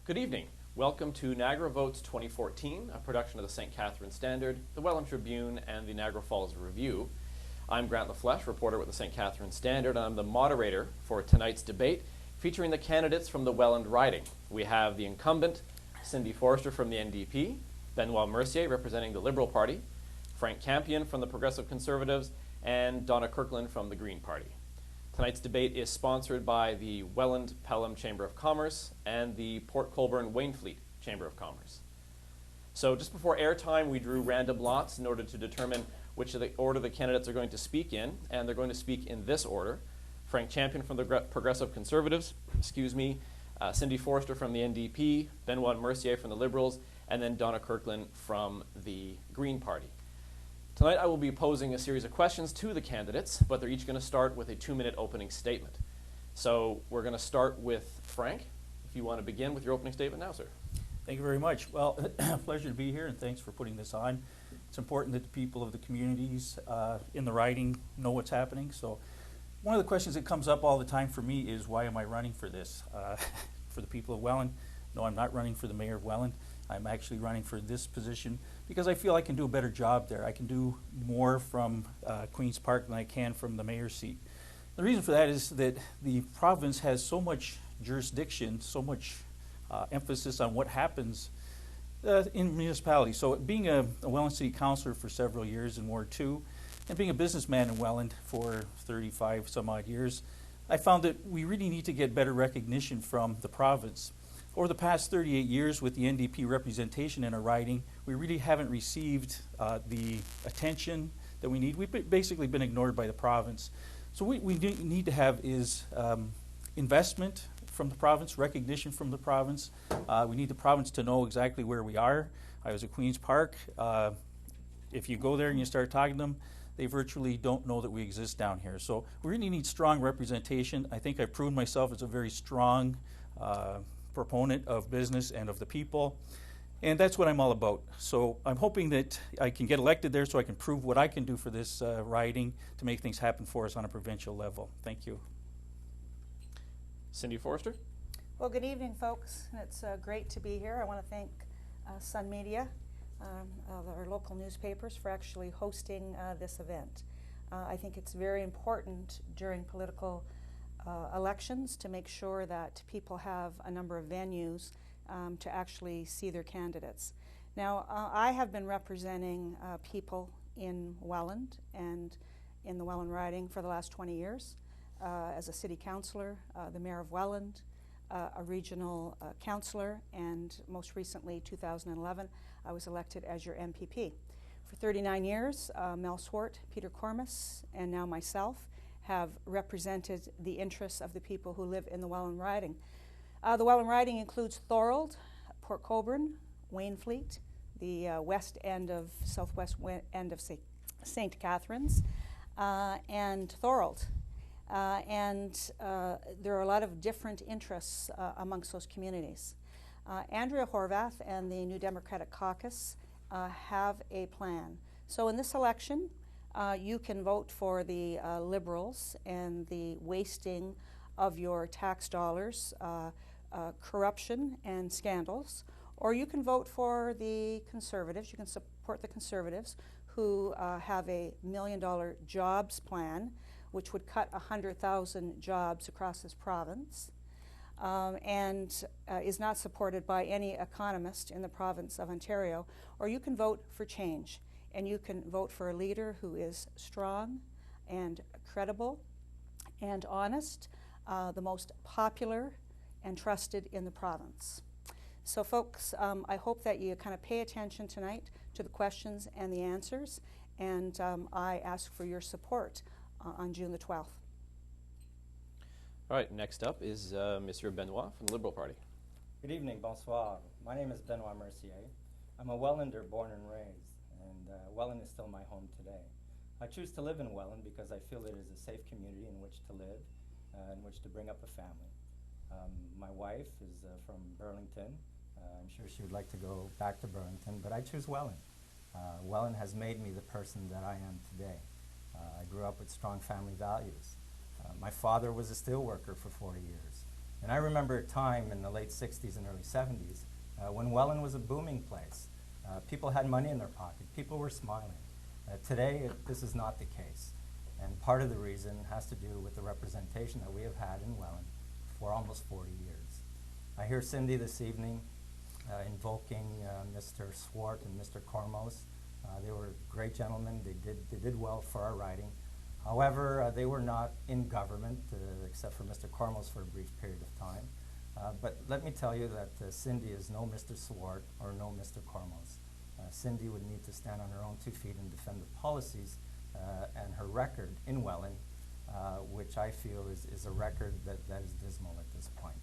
Good evening. Welcome to Niagara Votes 2014, a production of the St. Catharines Standard, the Welland Tribune, and the Niagara Falls Review. I'm Grant LaFleche, reporter with the St. Catharines Standard, and I'm the moderator for tonight's debate featuring the candidates from the Welland riding. We have the incumbent, Cindy Forrester from the NDP, Benoit Mercier representing the Liberal Party, Frank Campion from the Progressive Conservatives, and Donna Kirkland from the Green Party. Tonight's debate is sponsored by the Welland Pelham Chamber of Commerce and the Port Colborne Wainfleet Chamber of Commerce. So just before airtime, we drew random lots in order to determine which of the order the candidates are going to speak in, and they're going to speak in this order. Frank Campion from the Progressive Conservatives, Cindy Forrester from the NDP, Benoit Mercier from the Liberals, and then Donna Kirkland from the Green Party. Tonight I will be posing a series of questions to the candidates, but they're each going to start with a 2-minute opening statement. So we're going to start with Frank. If you want to begin with your opening statement now, sir. Thank you very much. Well, pleasure to be here, and thanks for putting this on. It's important that the people of the communities in the riding know what's happening. So one of the questions that comes up all the time for me is, why am I running for this? For the people of Welland, no, I'm not running for the mayor of Welland. I'm actually running for this position because I feel I can do a better job there. I can do more from Queen's Park than I can from the mayor's seat. The reason for that is that the province has so much jurisdiction, so much emphasis on what happens in municipalities. So being a Welland City Councillor for several years in Ward 2 and being a businessman in Welland for 35 some odd years, I found that we really need to get better recognition from the province. Over the past 38 years with the NDP representation in our riding, we really haven't received the attention that we need. We've basically been ignored by the province. So what we need to have is investment from the province, recognition from the province. We need the province to know exactly where we are. I was at Queen's Park. If you go there and you start talking to them, they virtually don't know that we exist down here. So we really need strong representation. I think I've proven myself as a very strong proponent of business and of the people, and that's what I'm all about. So I'm hoping that I can get elected there so I can prove what I can do for this riding to make things happen for us on a provincial level. Thank you. Cindy Forrester. Well, good evening, folks. It's great to be here. I want to thank Sun Media, our local newspapers, for actually hosting this event. I think it's very important during political elections to make sure that people have a number of venues to actually see their candidates. Now, I have been representing people in Welland and in the Welland riding for the last 20 years as a city councillor, the mayor of Welland, a regional councillor, and most recently, 2011, I was elected as your MPP. For 39 years, Mel Swart, Peter Cormus, and now myself have represented the interests of the people who live in the Welland riding. The Welland riding includes Thorold, Port Colborne, Wainfleet, the southwest end of St. Catharines, and Thorold. And there are a lot of different interests amongst those communities. Andrea Horvath and the New Democratic Caucus have a plan. So in this election, you can vote for the Liberals and the wasting of your tax dollars, corruption and scandals, or you can vote for the Conservatives. You can support the Conservatives, who have a $1 million jobs plan, which would cut 100,000 jobs across this province, and is not supported by any economist in the province of Ontario. Or you can vote for change, and you can vote for a leader who is strong and credible and honest, the most popular and trusted in the province. So folks, I hope that you kind of pay attention tonight to the questions and the answers, and I ask for your support on June the 12th. All right, next up is Monsieur Benoit from the Liberal Party. Good evening, bonsoir. My name is Benoit Mercier. I'm a Wellander born and raised, and Welland is still my home today. I choose to live in Welland because I feel it is a safe community in which to live, in which to bring up a family. My wife is from Burlington. I'm sure she would like to go back to Burlington, but I choose Welland. Welland has made me the person that I am today. I grew up with strong family values. My father was a steel worker for 40 years. And I remember a time in the late 60s and early 70s when Welland was a booming place. People had money in their pocket. People were smiling. Today, this is not the case. And part of the reason has to do with the representation that we have had in Welland for almost 40 years. I hear Cindy this evening invoking Mr. Swart and Mr. Cormos. They were great gentlemen. They did well for our riding. However, they were not in government, except for Mr. Cormos for a brief period of time. But let me tell you that Cindy is no Mr. Swart or no Mr. Cormos. Cindy would need to stand on her own 2 feet and defend the policies and her record in Welland, which I feel is a record that is dismal at this point.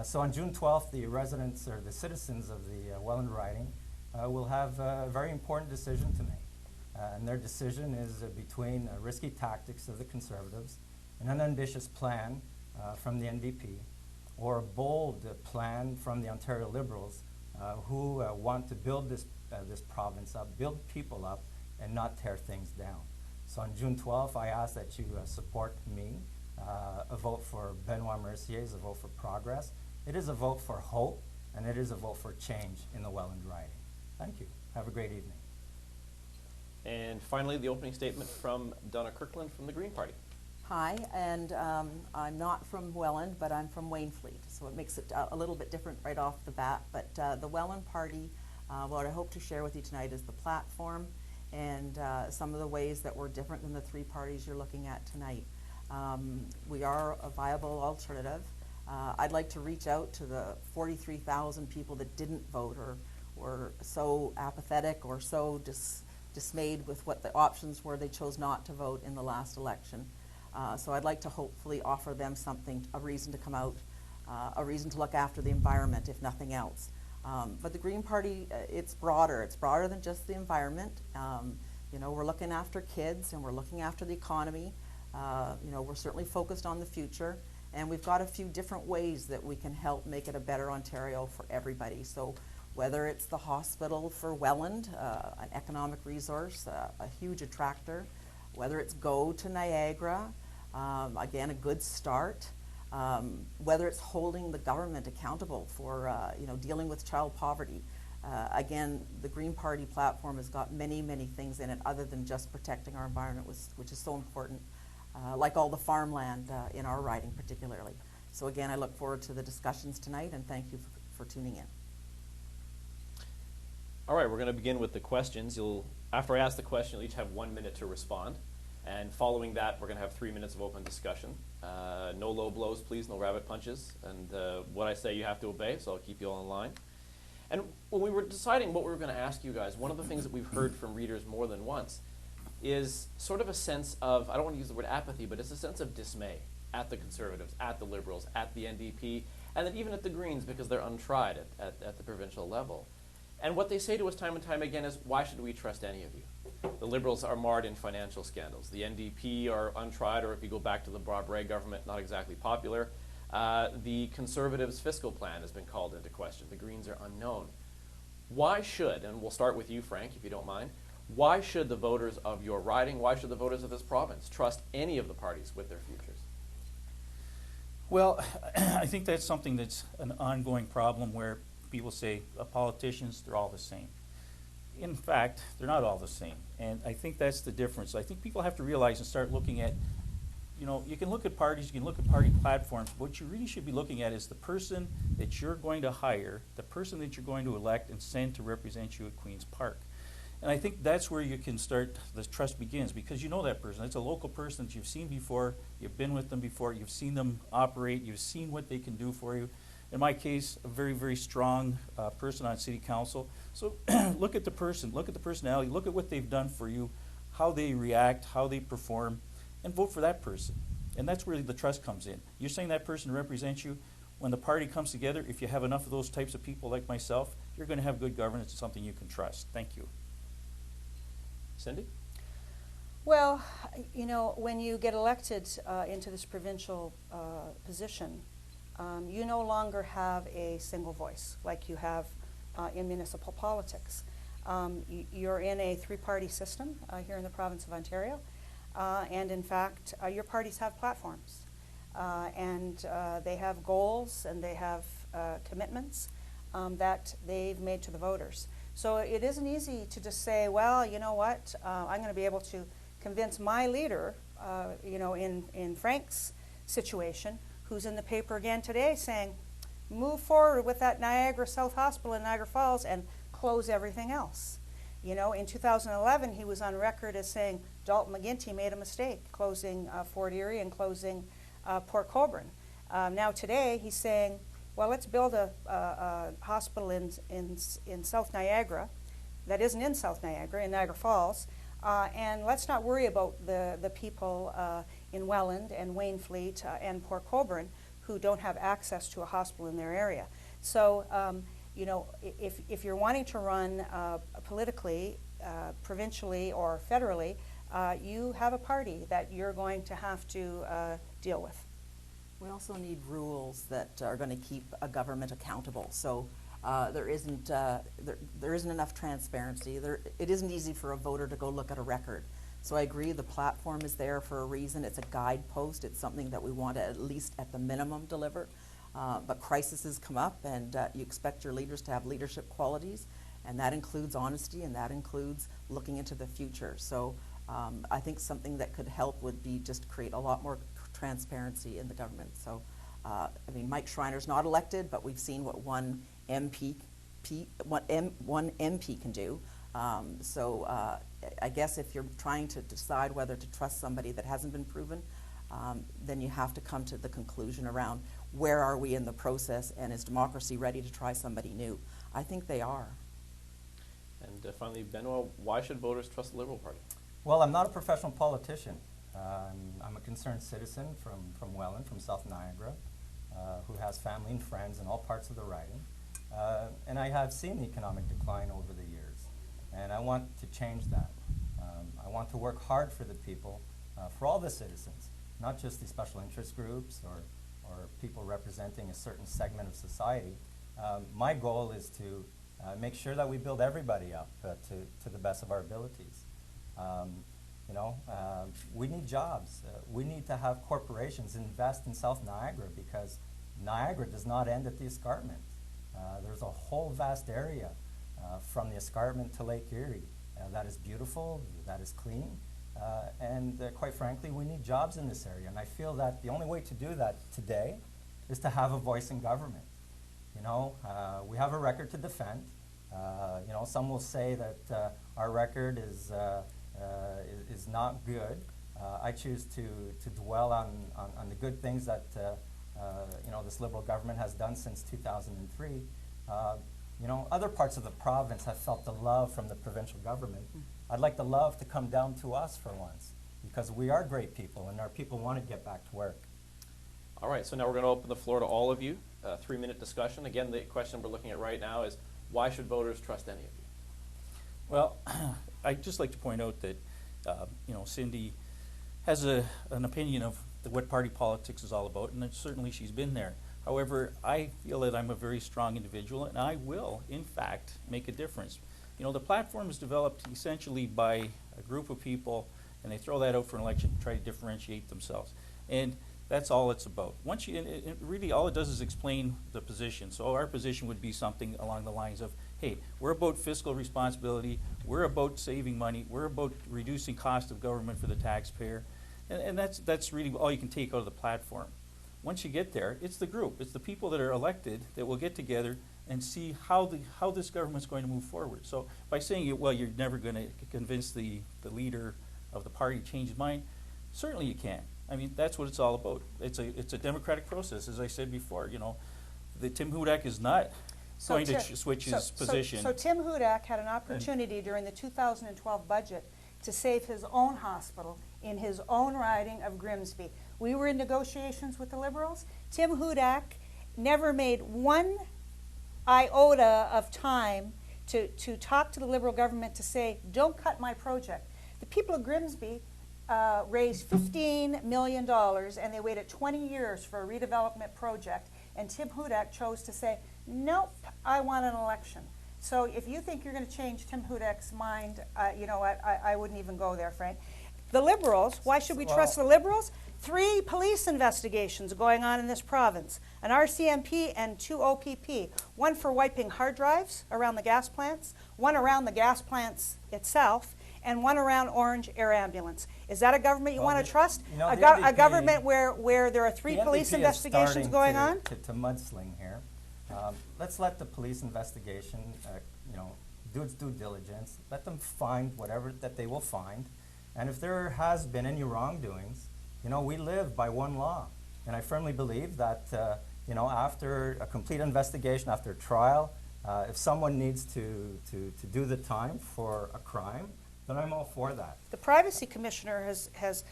So on June 12th, the residents or the citizens of the Welland riding will have a very important decision to make. And their decision is between risky tactics of the Conservatives, an unambitious plan from the NDP, or a bold plan from the Ontario Liberals who want to build this province up, build people up, and not tear things down. So on June 12th, I ask that you support me. A vote for Benoit Mercier is a vote for progress. It is a vote for hope, and it is a vote for change in the Welland riding. Thank you. Have a great evening. And finally, the opening statement from Donna Kirkland from the Green Party. Hi, and I'm not from Welland, but I'm from Wainfleet, so it makes it a little bit different right off the bat. But the Welland Party, what I hope to share with you tonight is the platform and some of the ways that we're different than the 3 parties you're looking at tonight. We are a viable alternative. I'd like to reach out to the 43,000 people that didn't vote or were so apathetic or so dismayed with what the options were. They chose not to vote in the last election. So I'd like to hopefully offer them something, a reason to come out, a reason to look after the environment, if nothing else. But the Green Party, it's broader. It's broader than just the environment. You know, we're looking after kids and we're looking after the economy. You know, we're certainly focused on the future. And we've got a few different ways that we can help make it a better Ontario for everybody. So whether it's the hospital for Welland, an economic resource, a huge attractor, whether it's Go to Niagara, again, a good start, whether it's holding the government accountable for you know, dealing with child poverty. Again, the Green Party platform has got many, many things in it other than just protecting our environment, which is so important, like all the farmland in our riding particularly. So again, I look forward to the discussions tonight, and thank you for tuning in. All right, we're going to begin with the questions. After I ask the question, you'll each have 1 minute to respond. And following that, we're going to have 3 minutes of open discussion. No low blows, please, no rabbit punches. And what I say you have to obey, so I'll keep you all in line. And when we were deciding what we were going to ask you guys, one of the things that we've heard from readers more than once is sort of a sense of, I don't want to use the word apathy, but it's a sense of dismay at the Conservatives, at the Liberals, at the NDP, and then even at the Greens because they're untried at the provincial level. And what they say to us time and time again is, why should we trust any of you? The Liberals are marred in financial scandals. The NDP are untried, or if you go back to the Bob Rae government, not exactly popular. The Conservatives' fiscal plan has been called into question. The Greens are unknown. Why should, and we'll start with you, Frank, if you don't mind, why should the voters of your riding, why should the voters of this province trust any of the parties with their futures? Well, I think that's something that's an ongoing problem where people say, politicians, they're all the same. In fact, they're not all the same. And I think that's the difference. I think people have to realize and start looking at, you know, you can look at parties, you can look at party platforms, but what you really should be looking at is the person that you're going to hire, the person that you're going to elect and send to represent you at Queen's Park. And I think that's where you can start, the trust begins, because you know that person. It's a local person that you've seen before, you've been with them before, you've seen them operate, you've seen what they can do for you. In my case, a very, very strong person on city council. So look at the person, look at the personality, look at what they've done for you, how they react, how they perform, and vote for that person. And that's where the trust comes in. You're saying that person represents you. When the party comes together, if you have enough of those types of people like myself, you're going to have good governance and something you can trust. Thank you. Cindy? Well, you know, when you get elected into this provincial position, you no longer have a single voice like you have in municipal politics. You're in a 3-party system here in the province of Ontario, and in fact, your parties have platforms. and they have goals and they have commitments that they've made to the voters. So it isn't easy to just say, well, you know what, I'm going to be able to convince my leader, in Frank's situation, who's in the paper again today saying, move forward with that Niagara South Hospital in Niagara Falls and close everything else. In 2011, he was on record as saying Dalton McGuinty made a mistake closing Fort Erie and closing Port Colborne. Now today, he's saying, well, let's build a hospital in South Niagara that isn't in South Niagara, in Niagara Falls, and let's not worry about the people in Welland and Waynfleet and Port Colborne who don't have access to a hospital in their area. So, if you're wanting to run politically, provincially or federally, you have a party that you're going to have to deal with. We also need rules that are going to keep a government accountable. So there isn't enough transparency. It isn't easy for a voter to go look at a record. So I agree the platform is there for a reason. It's a guidepost. It's something that we want to at least at the minimum deliver. But crises come up, and you expect your leaders to have leadership qualities, and that includes honesty, and that includes looking into the future. So I think something that could help would be just create a lot more transparency in the government. So, Mike Schreiner's not elected, but we've seen what one MP can do. I guess if you're trying to decide whether to trust somebody that hasn't been proven, then you have to come to the conclusion around where are we in the process, and is democracy ready to try somebody new? I think they are. And finally, Benoit, why should voters trust the Liberal Party? Well, I'm not a professional politician. I'm a concerned citizen from Welland, from South Niagara, who has family and friends in all parts of the riding. And I have seen the economic decline over the years, and I want to change that. I want to work hard for the people, for all the citizens, not just the special interest groups or people representing a certain segment of society. My goal is to make sure that we build everybody up to the best of our abilities. We need jobs. We need to have corporations invest in South Niagara, because Niagara does not end at the escarpment. There's a whole vast area from the escarpment to Lake Erie that is beautiful, that is clean, and quite frankly, we need jobs in this area. And I feel that the only way to do that today is to have a voice in government. We have a record to defend. Some will say that our record is not good. I choose to dwell on the good things that this Liberal government has done since 2003. Other parts of the province have felt the love from the provincial government. I'd like the love to come down to us for once, because we are great people and our people want to get back to work. All right, so now we're going to open the floor to all of you. 3-minute discussion. Again, the question we're looking at right now is, why should voters trust any of you? Well, I'd just like to point out that, Cindy has an opinion of what party politics is all about, and certainly she's been there. However, I feel that I'm a very strong individual, and I will, in fact, make a difference. The platform is developed essentially by a group of people, and they throw that out for an election to try to differentiate themselves. And that's all it's about. Really all it does is explain the position. So our position would be something along the lines of, hey, we're about fiscal responsibility, we're about saving money, we're about reducing cost of government for the taxpayer, and that's really all you can take out of the platform. Once you get there, it's the group, it's the people that are elected that will get together and see how this government's going to move forward. So by saying, well, you're never going to convince the leader of the party to change his mind, certainly you can. That's what it's all about. It's a democratic process, as I said before. The Tim Hudak is not going to switch his position. So Tim Hudak had an opportunity during the 2012 budget to save his own hospital in his own riding of Grimsby. We were in negotiations with the Liberals. Tim Hudak never made one iota of time to talk to the Liberal government to say, don't cut my project. The people of Grimsby raised $15 million, and they waited 20 years for a redevelopment project, and Tim Hudak chose to say, nope, I want an election. So if you think you're going to change Tim Hudak's mind, I wouldn't even go there, Frank. The Liberals, why should we trust the Liberals? 3 police investigations going on in this province, an RCMP and 2 OPP, one for wiping hard drives around the gas plants, one around the gas plants itself, and one around Orange Air Ambulance. Is that a government you want to trust? A government where there are 3 police investigations going on? To mudsling here. Let's let the police investigation, do its due diligence. Let them find whatever that they will find. And if there has been any wrongdoings, we live by one law. And I firmly believe that, after a complete investigation, after a trial, if someone needs to do the time for a crime, then I'm all for that. The Privacy Commissioner has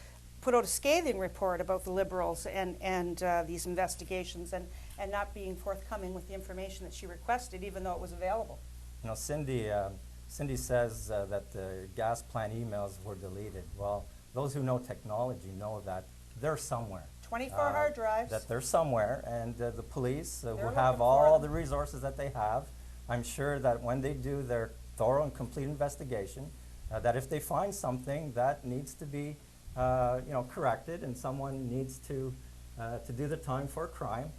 put out a scathing report about the Liberals and these investigations and not being forthcoming with the information that she requested, even though it was available. Cindy says that the gas plant emails were deleted. Well, those who know technology know that they're somewhere. 24 hard drives. That they're somewhere, and the police will have all the resources that they have. I'm sure that when they do their thorough and complete investigation, that if they find something that needs to be corrected and someone needs to do the time for a crime,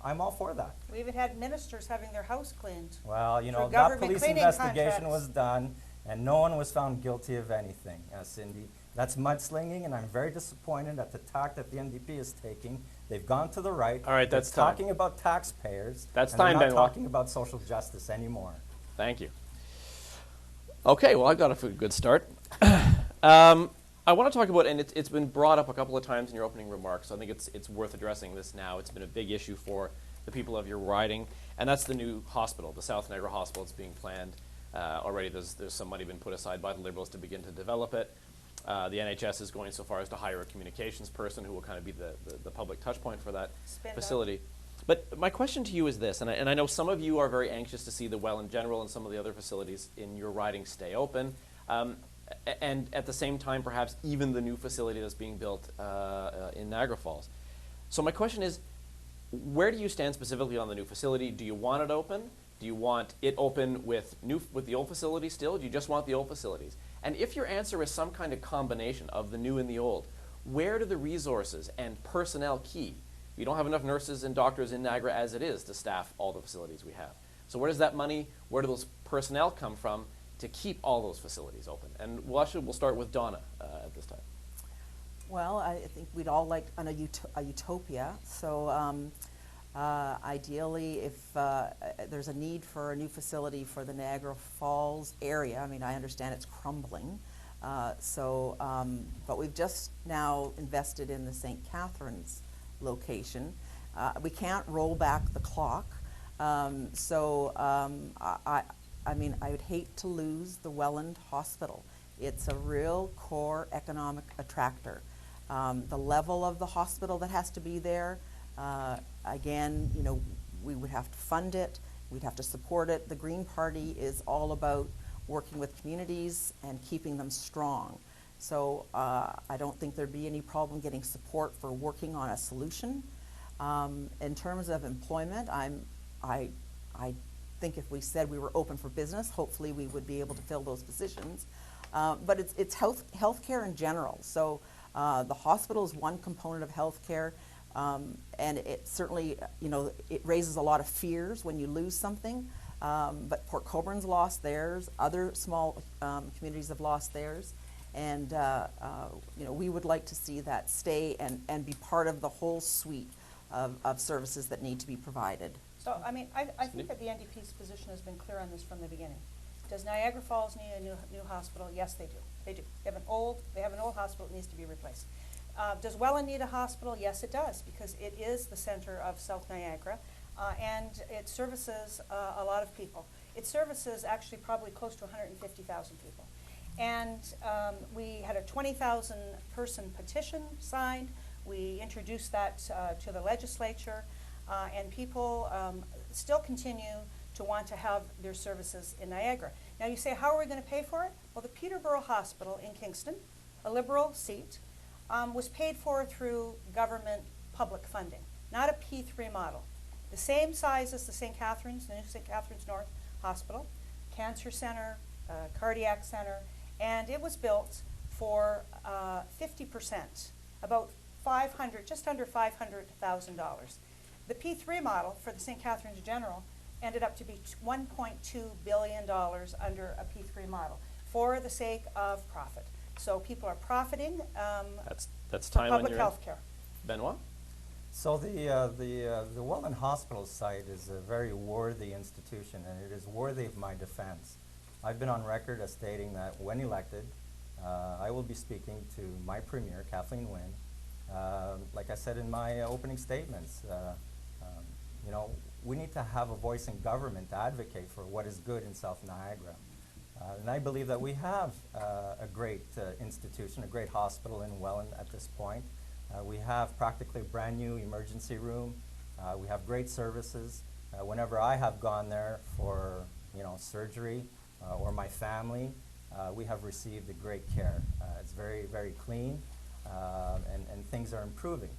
I'm all for that. We even had ministers having their house cleaned. Well, that police investigation was done, and no one was found guilty of anything, Cindy. That's mudslinging, and I'm very disappointed at the tack that the NDP is taking. They've gone to the right. All right, that's time. Talking about taxpayers. That's and time, they're not Benoit. talking about social justice anymore. Thank you. Okay, well, I've got a good start. I want to talk about, and it's been brought up a couple of times in your opening remarks, so I think it's worth addressing this now. It's been a big issue for the people of your riding, and that's the new hospital, the South Niagara Hospital. It's being planned already. There's some money been put aside by the Liberals to begin to develop it. The NHS is going so far as to hire a communications person who will kind of be the public touch point for that facility. But my question to you is this, and I know some of you are very anxious to see the Welland General and some of the other facilities in your riding stay open, and at the same time perhaps even the new facility that's being built in Niagara Falls. So my question is, where do you stand specifically on the new facility? Do you want it open? Do you want it open with the old facility still? Do you just want the old facilities? And if your answer is some kind of combination of the new and the old, where do the resources and personnel key? We don't have enough nurses and doctors in Niagara as it is to staff all the facilities we have. So where does that money, where do those personnel come from to keep all those facilities open? And we'll start with Donna at this time. Well, I think we'd all like a utopia. So ideally, if there's a need for a new facility for the Niagara Falls area, I mean, I understand it's crumbling. But we've just now invested in the St. Catharines location. We can't roll back the clock. I mean, I would hate to lose the Welland Hospital. It's a real core economic attractor. The level of the hospital that has to be there, again, we would have to fund it, we'd have to support it. The Green Party is all about working with communities and keeping them strong. So I don't think there'd be any problem getting support for working on a solution. In terms of employment, I think if we said we were open for business, hopefully we would be able to fill those positions. But it's healthcare in general. So the hospital is one component of healthcare, and it certainly, it raises a lot of fears when you lose something. But Port Colborne's lost theirs. Other small communities have lost theirs. And we would like to see that stay and be part of the whole suite of services that need to be provided. So, I mean, I think that the NDP's position has been clear on this from the beginning. Does Niagara Falls need a new hospital? Yes, they do. They do. They have an old hospital that needs to be replaced. Does Welland need a hospital? Yes, it does, because it is the center of South Niagara, and it services a lot of people. It services actually probably close to 150,000 people. And we had a 20,000 person petition signed. We introduced that to the legislature, and people still continue to want to have their services in Niagara. Now you say, how are we going to pay for it? Well, the Peterborough Hospital in Kingston, a Liberal seat, was paid for through government public funding, not a P3 model. The same size as the St. Catharines, the new St. Catharines North Hospital, cancer center, cardiac center, and it was built for 50%, about just under $500,000. The P3 model for the St. Catharines General ended up to be $1.2 billion under a P3 model for the sake of profit. So people are profiting That's for time on public your health care. Benoit? So the Welland Hospital site is a very worthy institution, and it is worthy of my defense. I've been on record as stating that when elected, I will be speaking to my Premier, Kathleen Wynne. Like I said in my opening statements, you know, we need to have a voice in government to advocate for what is good in South Niagara. And I believe that we have a great institution, a great hospital in Welland at this point. We have practically a brand new emergency room. We have great services. Whenever I have gone there for, you know, surgery or my family, we have received a great care. It's very, very clean, and things are improving.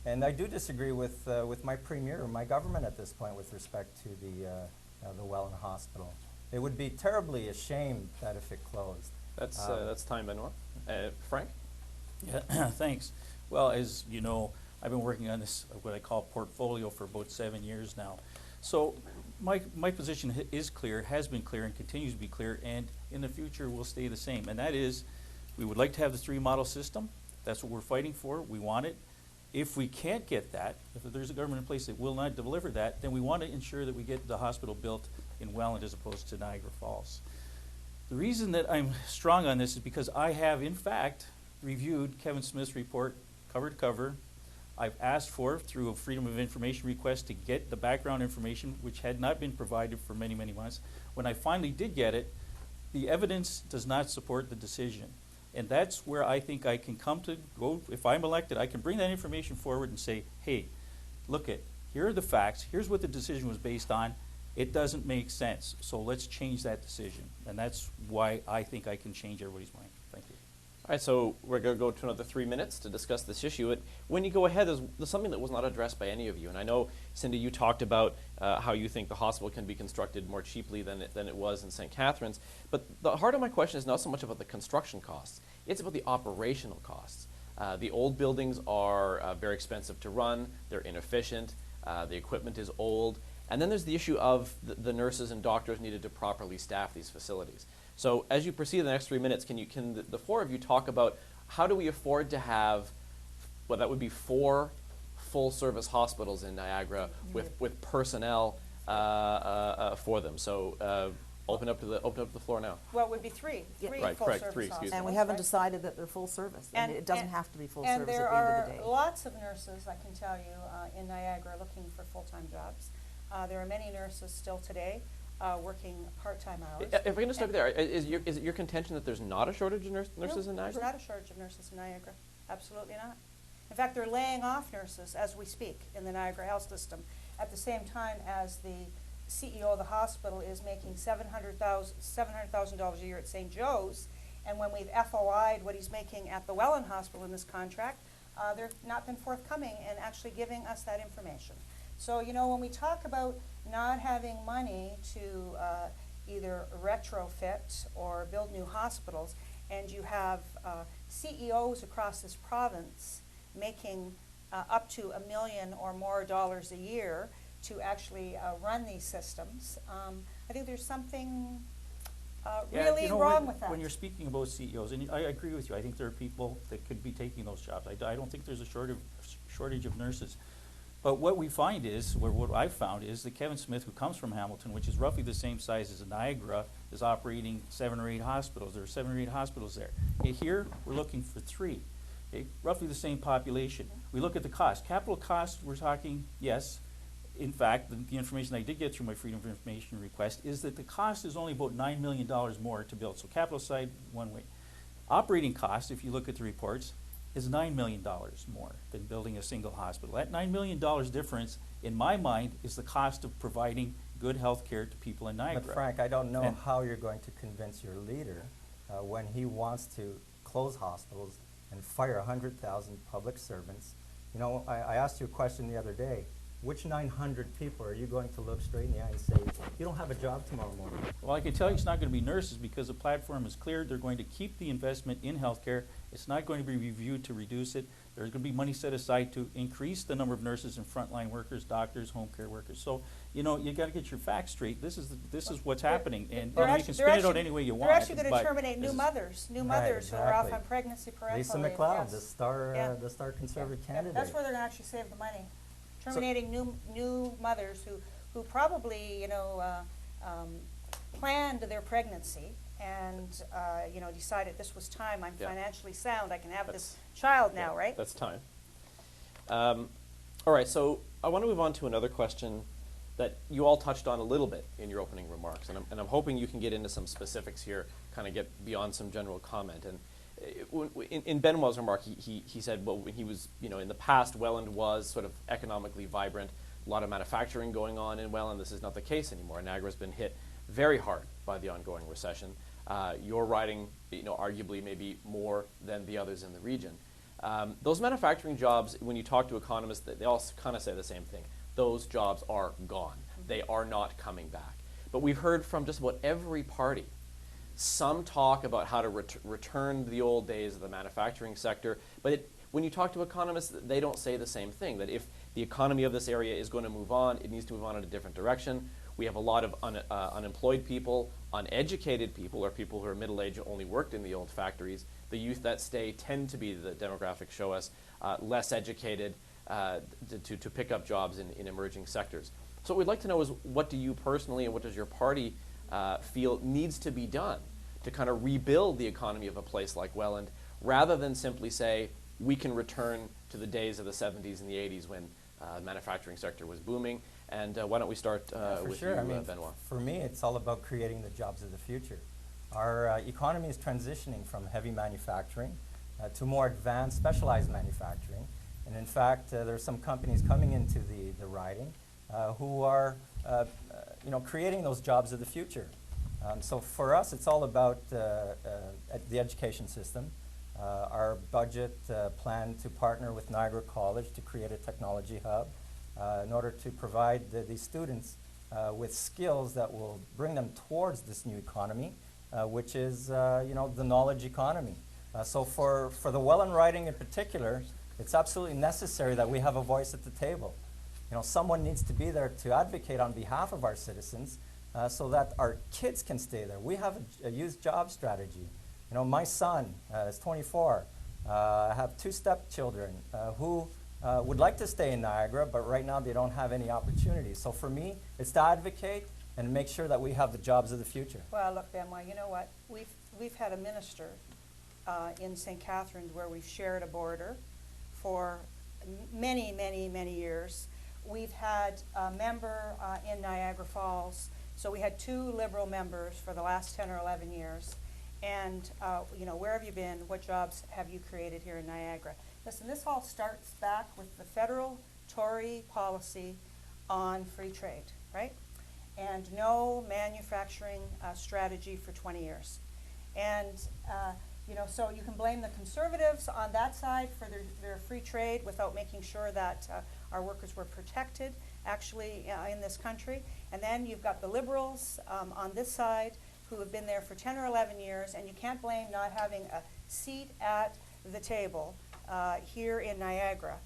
And I do disagree with my Premier or my government at this point with respect to the Welland Hospital. It would be terribly ashamed that if it closed. That's time, Benoit. Frank? Yeah, thanks. Well, as you know, I've been working on this, what I call portfolio, for about 7 years now. So my position is clear, has been clear, and continues to be clear, and in the future will stay the same. And that is, we would like to have the 3-model system. That's what we're fighting for. We want it. If we can't get that, if there's a government in place that will not deliver that, then we want to ensure that we get the hospital built in Welland as opposed to Niagara Falls. The reason that I'm strong on this is because I have, in fact, reviewed Kevin Smith's report cover to cover. I've asked for, through a Freedom of Information request, to get the background information, which had not been provided for many, many months. When I finally did get it, the evidence does not support the decision. And that's where I think I can come to go. If I'm elected, I can bring that information forward and say, hey, look here are the facts, here's what the decision was based on. It doesn't make sense, so let's change that decision. And that's why I think I can change everybody's mind. Thank you. All right, so we're going to go to another 3 minutes to discuss this issue. When you go ahead, there's something that was not addressed by any of you. And I know, Cindy, you talked about how you think the hospital can be constructed more cheaply than it was in St. Catharines. But the heart of my question is not so much about the construction costs. It's about the operational costs. The old buildings are very expensive to run. They're inefficient. The equipment is old. And then there's the issue of the nurses and doctors needed to properly staff these facilities. So as you proceed in the next 3 minutes, can the 4 of you talk about how do we afford to have, well, that would be 4 full-service hospitals in Niagara with personnel for them. So open up to the floor now. Well, it would be 3 Right, full correct, service 3, excuse me. hospitals. And we haven't right? decided that they're full service. And it doesn't have to be full and service there at the end of the are day. lots of nurses, I can tell you, in Niagara looking for full-time jobs. There are many nurses still today working part-time hours. If I can just stop you there, is it your contention that there's not a shortage of nurses in No, Niagara? there's not a shortage of nurses in Niagara. Absolutely not. In fact, they're laying off nurses as we speak in the Niagara health system at the same time as the CEO of the hospital is making $700,000 a year at St. Joe's, and when we've FOI'd what he's making at the Welland Hospital in this contract, they've not been forthcoming and actually giving us that information. So, you know, when we talk about not having money to either retrofit or build new hospitals, and you have CEOs across this province making up to $1 million or more a year to actually run these systems, I think there's something really wrong with that. When you're speaking about CEOs, and I agree with you, I think there are people that could be taking those jobs. I don't think there's a shortage of nurses. But what we find is, or what I've found is that Kevin Smith, who comes from Hamilton, which is roughly the same size as Niagara, is operating 7 or 8 hospitals. There are 7 or 8 hospitals there. Okay, here, we're looking for 3. Okay, roughly the same population. We look at the cost. Capital cost, we're talking, yes. In fact, the information I did get through my Freedom of Information request is that the cost is only about $9 million more to build. So capital side, one way. Operating cost, if you look at the reports, is $9 million more than building a single hospital. That $9 million difference, in my mind, is the cost of providing good health care to people in Niagara. But Frank, I don't know how you're going to convince your leader when he wants to close hospitals and fire 100,000 public servants. You know, I asked you a question the other day. Which 900 people are you going to look straight in the eye and say, you don't have a job tomorrow morning? Well, I can tell you it's not going to be nurses because the platform is clear. They're going to keep the investment in healthcare. It's not going to be reviewed to reduce it. There's going to be money set aside to increase the number of nurses and frontline workers, doctors, home care workers. So, you know, you got to get your facts straight. This is what's happening, and you know, you can spin it out any way you want. They're actually going to but terminate new mothers who are off on pregnancy parental Lisa leave. McLeod, Yes. the star conservative candidate. That's where they're going to actually save the money. Terminating new mothers who probably, you know, planned their pregnancy and, you know, decided this was time. I'm financially sound. I can have this child now, right? That's time. All right, so I want to move on to another question that you all touched on a little bit in your opening remarks, and I'm hoping you can get into some specifics here, kind of get beyond some general comment. And in Benoit's remark, he said, well, when he was, you know, in the past, Welland was sort of economically vibrant, a lot of manufacturing going on in Welland. This is not the case anymore. Niagara's been hit very hard by the ongoing recession. Your riding, you know, arguably maybe more than the others in the region. Those manufacturing jobs, when you talk to economists, they all kind of say the same thing. Those jobs are gone. They are not coming back. But we've heard from just about every party some talk about how to return to the old days of the manufacturing sector. But when you talk to economists, they don't say the same thing, that if the economy of this area is going to move on, it needs to move on in a different direction. We have a lot of unemployed people, uneducated people, or people who are middle-aged and only worked in the old factories. The youth that stay tend to be, the demographics show us, less educated to pick up jobs in emerging sectors. So what we'd like to know is, what do you personally and what does your party feel needs to be done to kind of rebuild the economy of a place like Welland, rather than simply say we can return to the days of the 70s and the 80s when the manufacturing sector was booming. And why don't we start with you, Benoit? For me, it's all about creating the jobs of the future. Our economy is transitioning from heavy manufacturing to more advanced, specialized manufacturing. And in fact, there are some companies coming into the riding who are you know, creating those jobs of the future. So for us, it's all about the education system. Our budget plan to partner with Niagara College to create a technology hub in order to provide these students with skills that will bring them towards this new economy, which is you know, the knowledge economy. So for the Welland riding in particular, it's absolutely necessary that we have a voice at the table. You know, someone needs to be there to advocate on behalf of our citizens so that our kids can stay there. We have a youth job strategy. You know, my son is 24. I have 2 stepchildren who would like to stay in Niagara, but right now they don't have any opportunities. So for me, it's to advocate and make sure that we have the jobs of the future. Well, look, Benoit, you know what? We've had a minister in St. Catharines where we've shared a border for many, many, many years. We've had a member in Niagara Falls. So we had 2 Liberal members for the last 10 or 11 years. And, you know, where have you been? What jobs have you created here in Niagara? Listen, this all starts back with the federal Tory policy on free trade, right? And no manufacturing strategy for 20 years. And, you know, so you can blame the Conservatives on that side for their free trade without making sure that our workers were protected, actually, in this country. And then you've got the Liberals on this side who have been there for 10 or 11 years, and you can't blame not having a seat at the table here in Niagara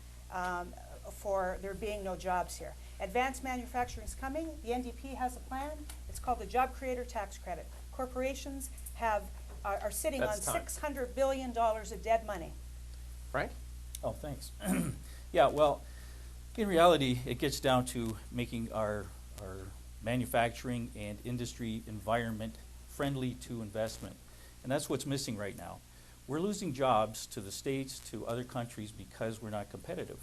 for there being no jobs here. Advanced manufacturing is coming. The NDP has a plan. It's called the Job Creator Tax Credit. Corporations are sitting on $600 billion of dead money. Frank? Oh, thanks. Yeah, well, in reality, it gets down to making our manufacturing and industry environment friendly to investment. And that's what's missing right now. We're losing jobs to the States, to other countries, because we're not competitive.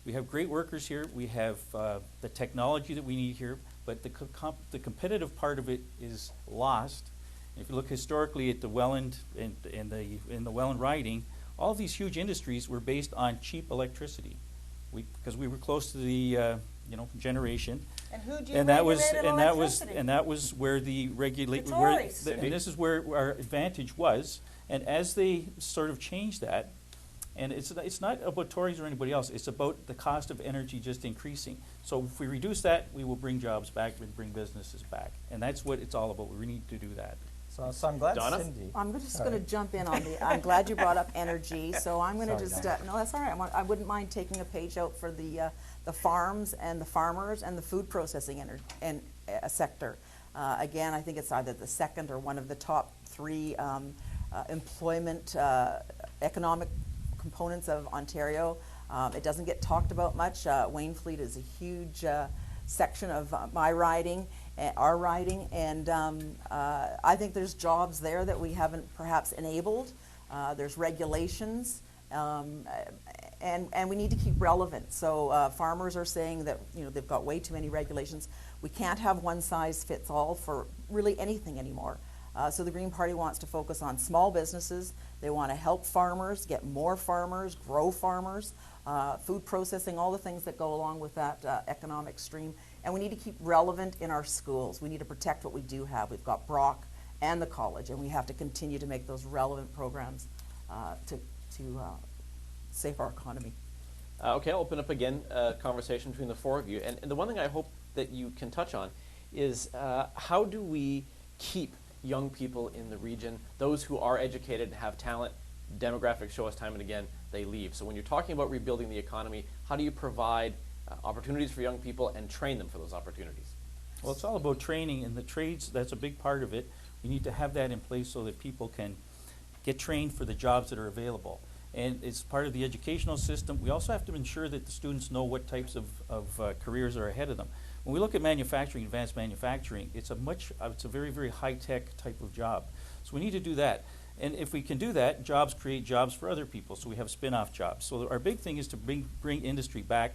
We have great workers here. We have the technology that we need here, but the competitive part of it is lost. And if you look historically at the Welland and in the Welland riding, all these huge industries were based on cheap electricity, because we were close to the generation. And who And that was where the Tories. and this is where our advantage was. And as they sort of changed that, and it's not about Tories or anybody else, it's about the cost of energy just increasing. So if we reduce that, we will bring jobs back and bring businesses back. And that's what it's all about. We need to do that. So I'm glad Donna? Cindy. I'm just Sorry. going to jump in on the, I'm glad you brought up energy, so I'm going to Sorry, just, Donna. no, that's all right. I wouldn't mind taking a page out for the farms and the farmers and the food processing sector. Again, I think it's either the second or one of the top 3 employment economic components of Ontario. It doesn't get talked about much. Waynflete is a huge section of my riding, our riding, and I think there's jobs there that we haven't perhaps enabled. There's regulations, and we need to keep relevant. So farmers are saying that they've got way too many regulations. We can't have one size fits all for really anything anymore. So the Green Party wants to focus on small businesses. They want to help farmers, get more farmers, grow farmers, food processing, all the things that go along with that economic stream. And we need to keep relevant in our schools. We need to protect what we do have. We've got Brock and the college, and we have to continue to make those relevant programs to save our economy. Okay, I'll open up again a conversation between the 4 of you. And the one thing I hope that you can touch on is how do we keep young people in the region, those who are educated and have talent? Demographics show us time and again they leave. So when you're talking about rebuilding the economy, how do you provide opportunities for young people and train them for those opportunities? Well, it's all about training in the trades. That's a big part of it. We need to have that in place so that people can get trained for the jobs that are available. And it's part of the educational system. We also have to ensure that the students know what types of careers are ahead of them. When we look at manufacturing, advanced manufacturing, it's a very, very high-tech type of job. So we need to do that. And if we can do that, jobs create jobs for other people. So we have spin-off jobs. So our big thing is to bring industry back.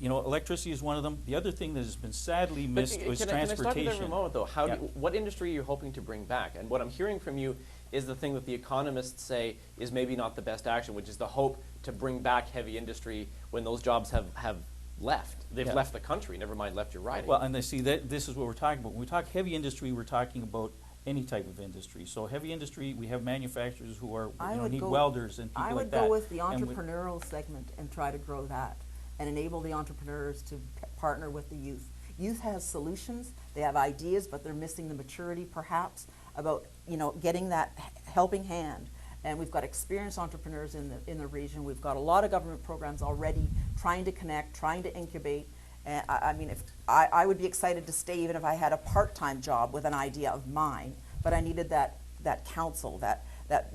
Electricity is one of them. The other thing that has been sadly missed was Can I stop you there transportation. for a moment, though? Yeah. What industry are you hoping to bring back? And what I'm hearing from you is the thing that the economists say is maybe not the best action, which is the hope to bring back heavy industry when those jobs have left. They've Yeah. left the country, never mind left your riding. Well, and they see that this is what we're talking about. When we talk heavy industry, we're talking about any type of industry. So heavy industry, we have manufacturers who are need welders and people I like would that. go with the And entrepreneurial segment and try to grow that and enable the entrepreneurs to partner with the youth. Youth has solutions, they have ideas, but they're missing the maturity perhaps about getting that helping hand. And we've got experienced entrepreneurs in the region. We've got a lot of government programs already trying to connect, trying to incubate. And if I would be excited to stay even if I had a part-time job with an idea of mine, but I needed that counsel, that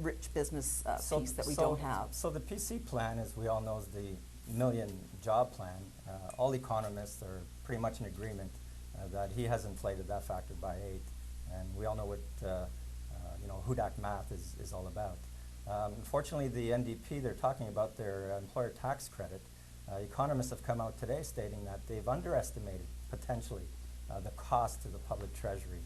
rich business piece that we don't have. So the PC plan, as we all know, is the million job plan. All economists are pretty much in agreement that he has inflated that factor by 8, and we all know what Hudak math is all about. Unfortunately, the NDP, they're talking about their employer tax credit. Economists have come out today stating that they've underestimated, potentially, the cost to the public treasury.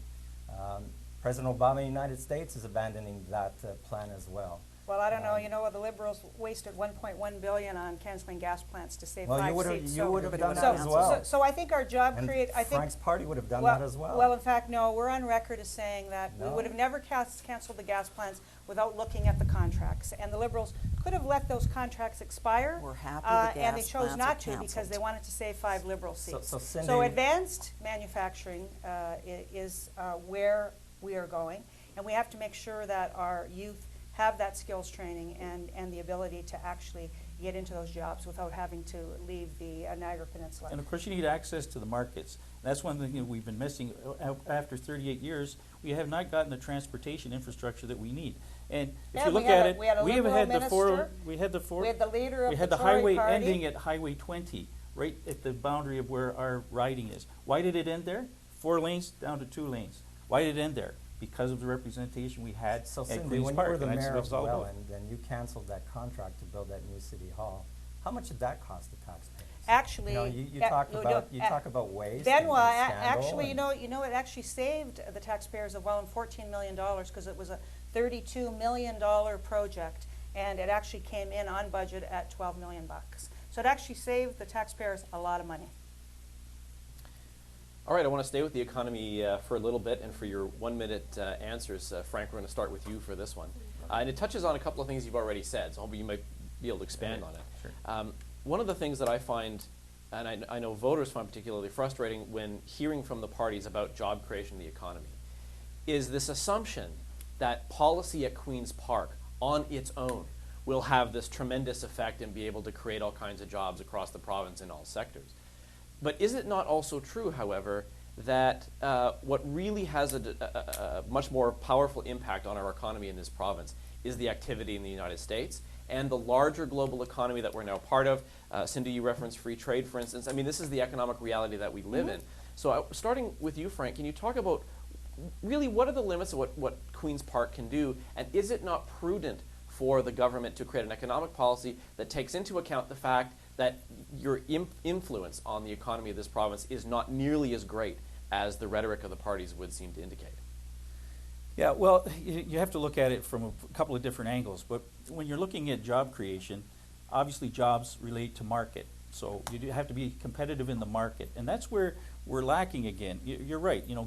President Obama of the United States is abandoning that plan as well. Well, I don't know. The Liberals wasted $1.1 billion on canceling gas plants to save 5 seats. You would have done so- that as well. So I think our job And create. I think Frank's party would have done that as well. Well, in fact, no. We're on record as saying that we No. would have never canceled the gas plants without looking at the contracts. And the Liberals could have let those contracts expire. We're happy the and they gas chose plants not are to because canceled. they wanted to save 5 Liberal seats. So Cindy- So advanced manufacturing is where we are going, and we have to make sure that our youth have that skills training and the ability to actually get into those jobs without having to leave the Niagara Peninsula. of course, you need access to the markets. That's one thing we've been missing. After 38 years, we have not gotten the transportation infrastructure that we need. And if Yeah, you look we had at a- it, we had a Liberal had the minister. we had the leader of we had the the Tory highway party. ending at Highway 20, right at the boundary of where our riding is. Why did it end there? 4 lanes down to 2 lanes. Why did it end there? Because of the representation we had So at Cindy, Queen's when Park. you were the and that's mayor what of it's all about. Welland and you canceled that contract to build that new city hall, how much did that cost the taxpayers? Actually, you talk about waste. Benoit, and scandal actually, and- it actually saved the taxpayers of Welland $14 million because it was a $32 million project, and it actually came in on budget at $12 million. So it actually saved the taxpayers a lot of money. All right, I want to stay with the economy for a little bit, and for your 1-minute answers, Frank, we're going to start with you for this one. And it touches on a couple of things you've already said, so hopefully you might be able to expand on it. Sure. One of the things that I find, and I know voters find particularly frustrating when hearing from the parties about job creation in the economy, is this assumption that policy at Queen's Park on its own will have this tremendous effect and be able to create all kinds of jobs across the province in all sectors. But is it not also true, however, that what really has a much more powerful impact on our economy in this province is the activity in the United States and the larger global economy that we're now part of? Cindy, you referenced free trade, for instance. I mean, this is the economic reality that we live in. So starting with you, Frank, can you talk about really what are the limits of what Queen's Park can do, and is it not prudent for the government to create an economic policy that takes into account the fact that your influence on the economy of this province is not nearly as great as the rhetoric of the parties would seem to indicate? Yeah, well, you have to look at it from a couple of different angles. But when you're looking at job creation, obviously jobs relate to market. So you do have to be competitive in the market. And that's where we're lacking again. You're right. You know,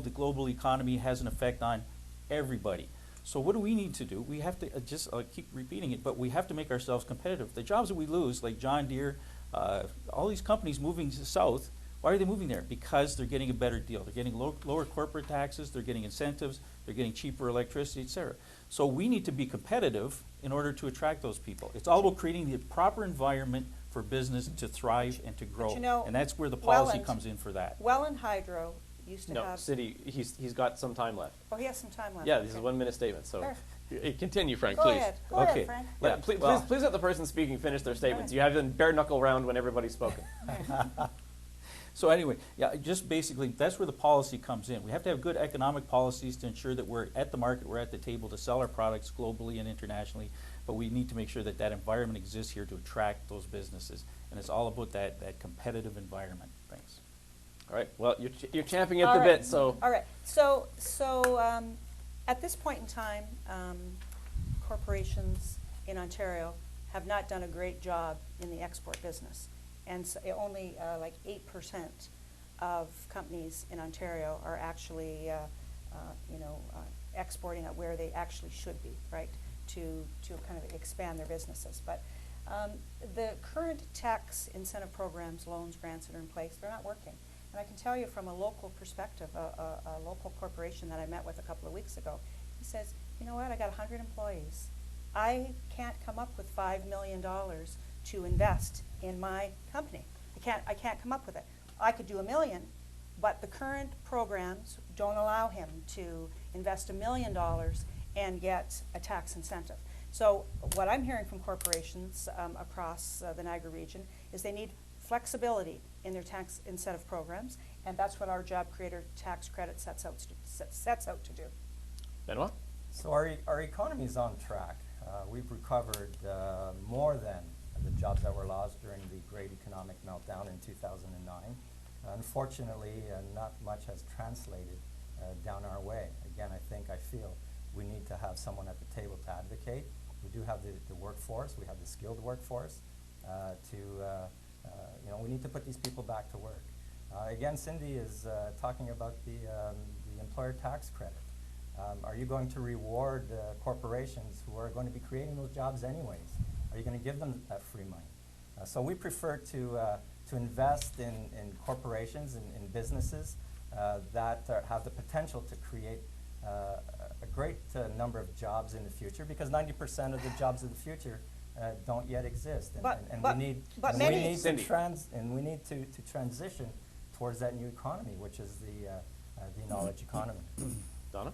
the global economy has an effect on everybody. So what do we need to do? We have to keep repeating it, but we have to make ourselves competitive. The jobs that we lose, like John Deere, all these companies moving south, why are they moving there? Because they're getting a better deal. They're getting lower corporate taxes, they're getting incentives, they're getting cheaper electricity, et cetera. So we need to be competitive in order to attract those people. It's all about creating the proper environment for business to thrive and to grow. you know, and that's where the policy Welland- comes in for that. Welland Hydro used to No, have. Cindy, he's got some time left. Oh, he has some time left. Yeah, this is a Okay. 1-minute statement, so Sure. continue, Frank, Go please. ahead. Go Okay. ahead, Frank. Yeah, Yeah, please, well- please let the person speaking finish their statements. Right. You have a bare knuckle round when everybody's spoken. So anyway, yeah, just basically, that's where the policy comes in. We have to have good economic policies to ensure that we're at the market, we're at the table to sell our products globally and internationally, but we need to make sure that that environment exists here to attract those businesses. And it's all about that competitive environment. Thanks. All right. Well, you're champing at All the right. bit, so All right. At this point in time, corporations in Ontario have not done a great job in the export business. And so only like 8% of companies in Ontario are actually, exporting at where they actually should be, right, to kind of expand their businesses. But the current tax incentive programs, loans, grants that are in place, they're not working. And I can tell you from a local perspective, a local corporation that I met with a couple of weeks ago, he says, you know what, I got 100 employees. I can't come up with $5 million to invest in my company. I can't come up with it. I could do $1 million, but the current programs don't allow him to invest $1 million and get a tax incentive. So what I'm hearing from corporations across the Niagara region is they need flexibility in their tax incentive programs, and that's what our Job Creator Tax Credit sets out to do. Benoit? So our economy is on track. We've recovered more than the jobs that were lost during the great economic meltdown in 2009. Unfortunately, not much has translated down our way. Again, I feel we need to have someone at the table to advocate. We do have the workforce, we have the skilled workforce we need to put these people back to work. Again, Cindy is talking about the employer tax credit. Are you going to reward corporations who are going to be creating those jobs anyways? Are you going to give them that free money? So we prefer to invest in corporations and in businesses that have the potential to create a great number of jobs in the future, because 90% of the jobs of the future don't yet exist, we need to transition towards that new economy, which is the knowledge economy. Donna?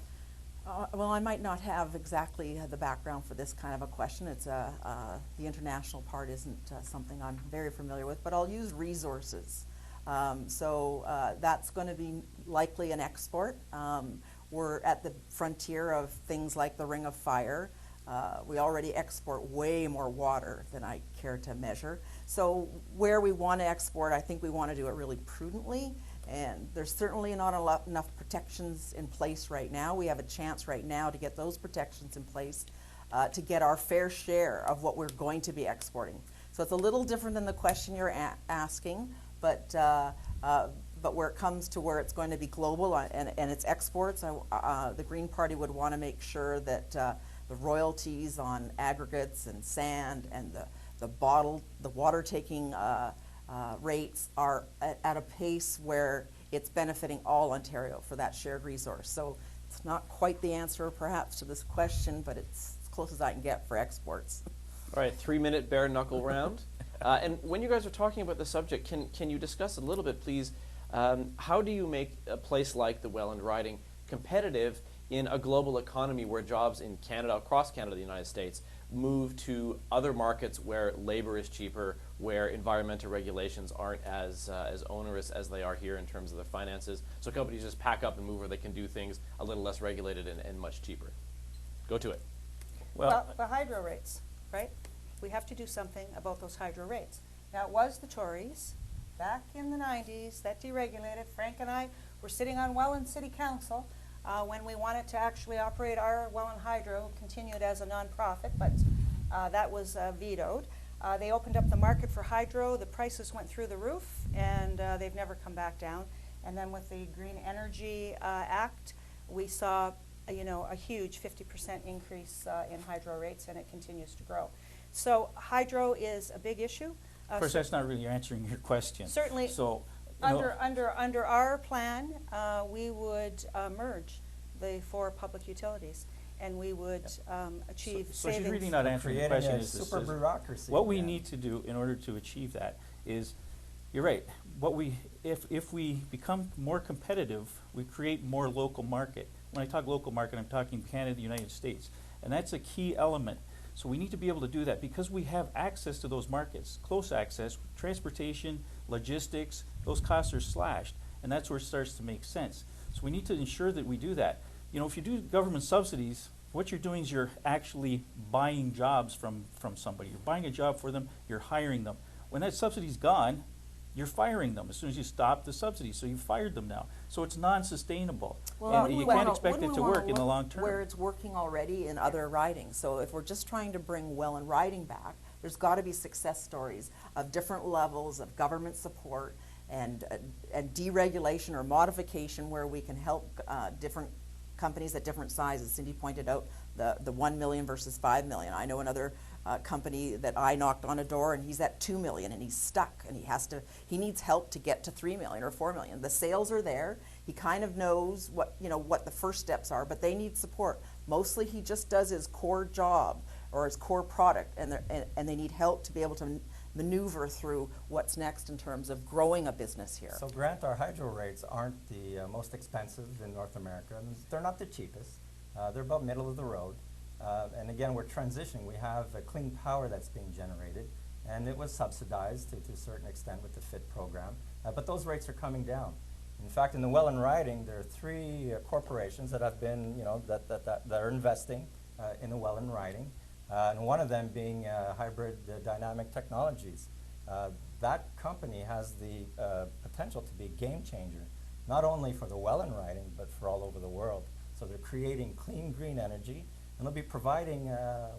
Well, I might not have exactly the background for this kind of a question. It's the international part isn't something I'm very familiar with, but I'll use resources. That's going to be likely an export. We're at the frontier of things like the Ring of Fire. We already export way more water than I care to measure. So where we want to export, I think we want to do it really prudently. And there's certainly not enough protections in place right now. We have a chance right now to get those protections in place to get our fair share of what we're going to be exporting. So it's a little different than the question you're asking, but where it comes to where it's going to be global and its exports, the Green Party would want to make sure that the royalties on aggregates and sand and the water-taking rates are at a pace where it's benefiting all Ontario for that shared resource. So It's not quite the answer perhaps to this question, but it's as close as I can get for exports. All right, 3-minute bare knuckle round. And when you guys are talking about the subject, can you discuss a little bit, please, how do you make a place like the Welland riding competitive in a global economy where jobs in Canada, across Canada, the United States, move to other markets where labor is cheaper, where environmental regulations aren't as onerous as they are here in terms of their finances, so companies just pack up and move where they can do things a little less regulated and much cheaper? Go to it. Well, the hydro rates, right? We have to do something about those hydro rates. Now, it was the Tories back in the 90s that deregulated. Frank and I were sitting on Welland City Council when we wanted to actually operate our Welland Hydro, continued as a nonprofit, but that was vetoed. They opened up the market for hydro. The prices went through the roof, and they've never come back down. And then with the Green Energy Act, we saw a huge 50% increase in hydro rates, and it continues to grow. So hydro is a big issue. Of course, that's not really answering your question. Certainly, So, under our plan, we would merge the 4 public utilities, and we would achieve so savings. she's really not answering the Creating question. a Is this- super bureaucracy. What we yeah. need to do in order to achieve that is, you're right, if we become more competitive, we create more local market. When I talk local market, I'm talking Canada, the United States, and that's a key element. So we need to be able to do that because we have access to those markets, close access, transportation, logistics, those costs are slashed, and that's where it starts to make sense. So we need to ensure that we do that. If you do government subsidies, what you're doing is you're actually buying jobs from somebody. You're buying a job for them, you're hiring them. When that subsidy's gone, you're firing them as soon as you stop the subsidy. So you fired them now. So it's non-sustainable. And you can't expect it to work in the long term. Where it's working already in other ridings. So if we're just trying to bring Welland riding back, there's got to be success stories of different levels of government support and deregulation or modification where we can help different companies at different sizes. Cindy pointed out the 1 million versus 5 million. I know another company that I knocked on a door and he's at 2 million and he's stuck and he needs help to get to 3 million or 4 million. The sales are there. He kind of knows what the first steps are, but they need support. Mostly he just does his core job or his core product, and they need help to be able to maneuver through what's next in terms of growing a business here. So Grant, our hydro rates aren't the most expensive in North America. They're not the cheapest. They're about middle of the road. And again, we're transitioning. We have clean power that's being generated, and it was subsidized to a certain extent with the FIT program. But those rates are coming down. In fact, in the Welland riding, there are 3 corporations that have been, that are investing in the Welland riding. And one of them being Hybrid Dynamic Technologies. That company has the potential to be a game changer, not only for the Welland riding, but for all over the world. So they're creating clean, green energy, and they'll be providing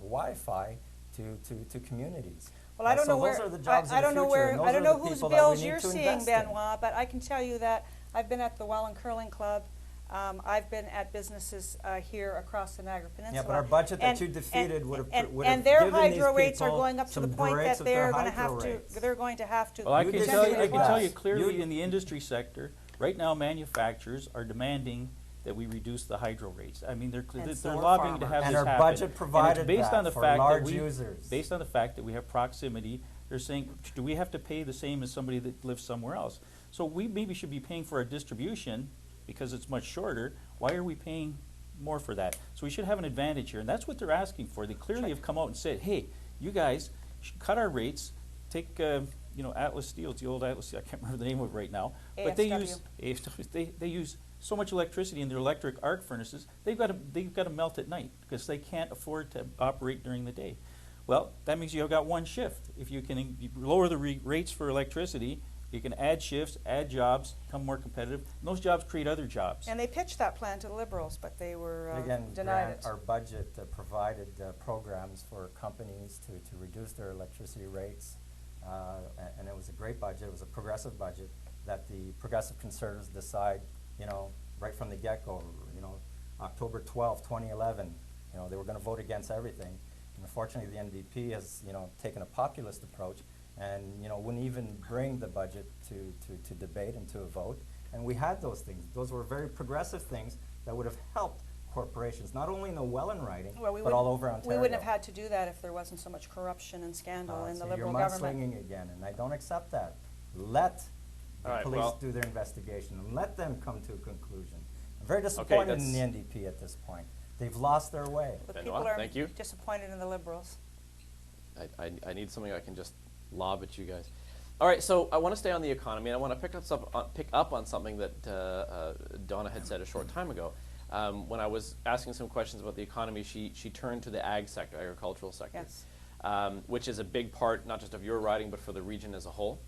Wi-Fi to communities. Well, I don't know those where. are the jobs I of the don't know future, where. and those I don't are know the whose people that we bills need you're to seeing, invest in. Benoit. But I can tell you that I've been at the Welland Curling Club. I've been at businesses here across the Niagara Peninsula. Yeah, but our budget that you defeated would have and their given these hydro rates are people going up to the some point breaks that with their they're going to hydro have to. rates. They're going to have to. Well, I You can did tell say you, it I can tell you was. clearly You- in the industry sector, right now manufacturers are demanding that we reduce the hydro rates. I mean, they're so are lobbying to farmers. have And this our happen. budget And it's provided based that on the for fact large that users. based on the fact that we have proximity, they're saying, do we have to pay the same as somebody that lives somewhere else? So we maybe should be paying for our distribution because it's much shorter. Why are we paying more for that? So we should have an advantage here, and that's what they're asking for. They clearly have come out and said, hey, you guys should cut our rates, take Atlas Steel, it's the old Atlas Steel, I can't remember the name of it right now, but they use they use so much electricity in their electric arc furnaces, they've got to melt at night because they can't afford to operate during the day. Well, that means you've got one shift. If you can lower the rates for electricity, you can add shifts, add jobs, become more competitive, and those jobs create other jobs. And they pitched that plan to the Liberals, but they were Again, denied Grant, it. our budget provided programs for companies to reduce their electricity rates, and it was a great budget. It was a progressive budget that the Progressive Conservatives decide, right from the get-go, October 12, 2011, they were going to vote against everything. And unfortunately, the NDP has, taken a populist approach and, wouldn't even bring the budget to debate and to a vote. And we had those things. Those were very progressive things that would have helped corporations, not only in the Welland riding, Well, we but all wouldn't- over Ontario. We wouldn't have had to do that if there wasn't so much corruption and scandal in the So Liberal you're government. mudslinging again, and I don't accept that. Let the All right, police well- do their investigation and let them come to a conclusion. I'm very disappointed in the that's- NDP at this point. They've lost their way. But Benoit, people are thank you. disappointed in the Liberals. I need something I can just lob at you guys. All right, so I want to stay on the economy, and I want to pick up on something that Donna had said a short time ago. When I was asking some questions about the economy, she turned to the ag sector, agricultural sector, Yes. which is a big part, not just of your riding, but for the region as a whole.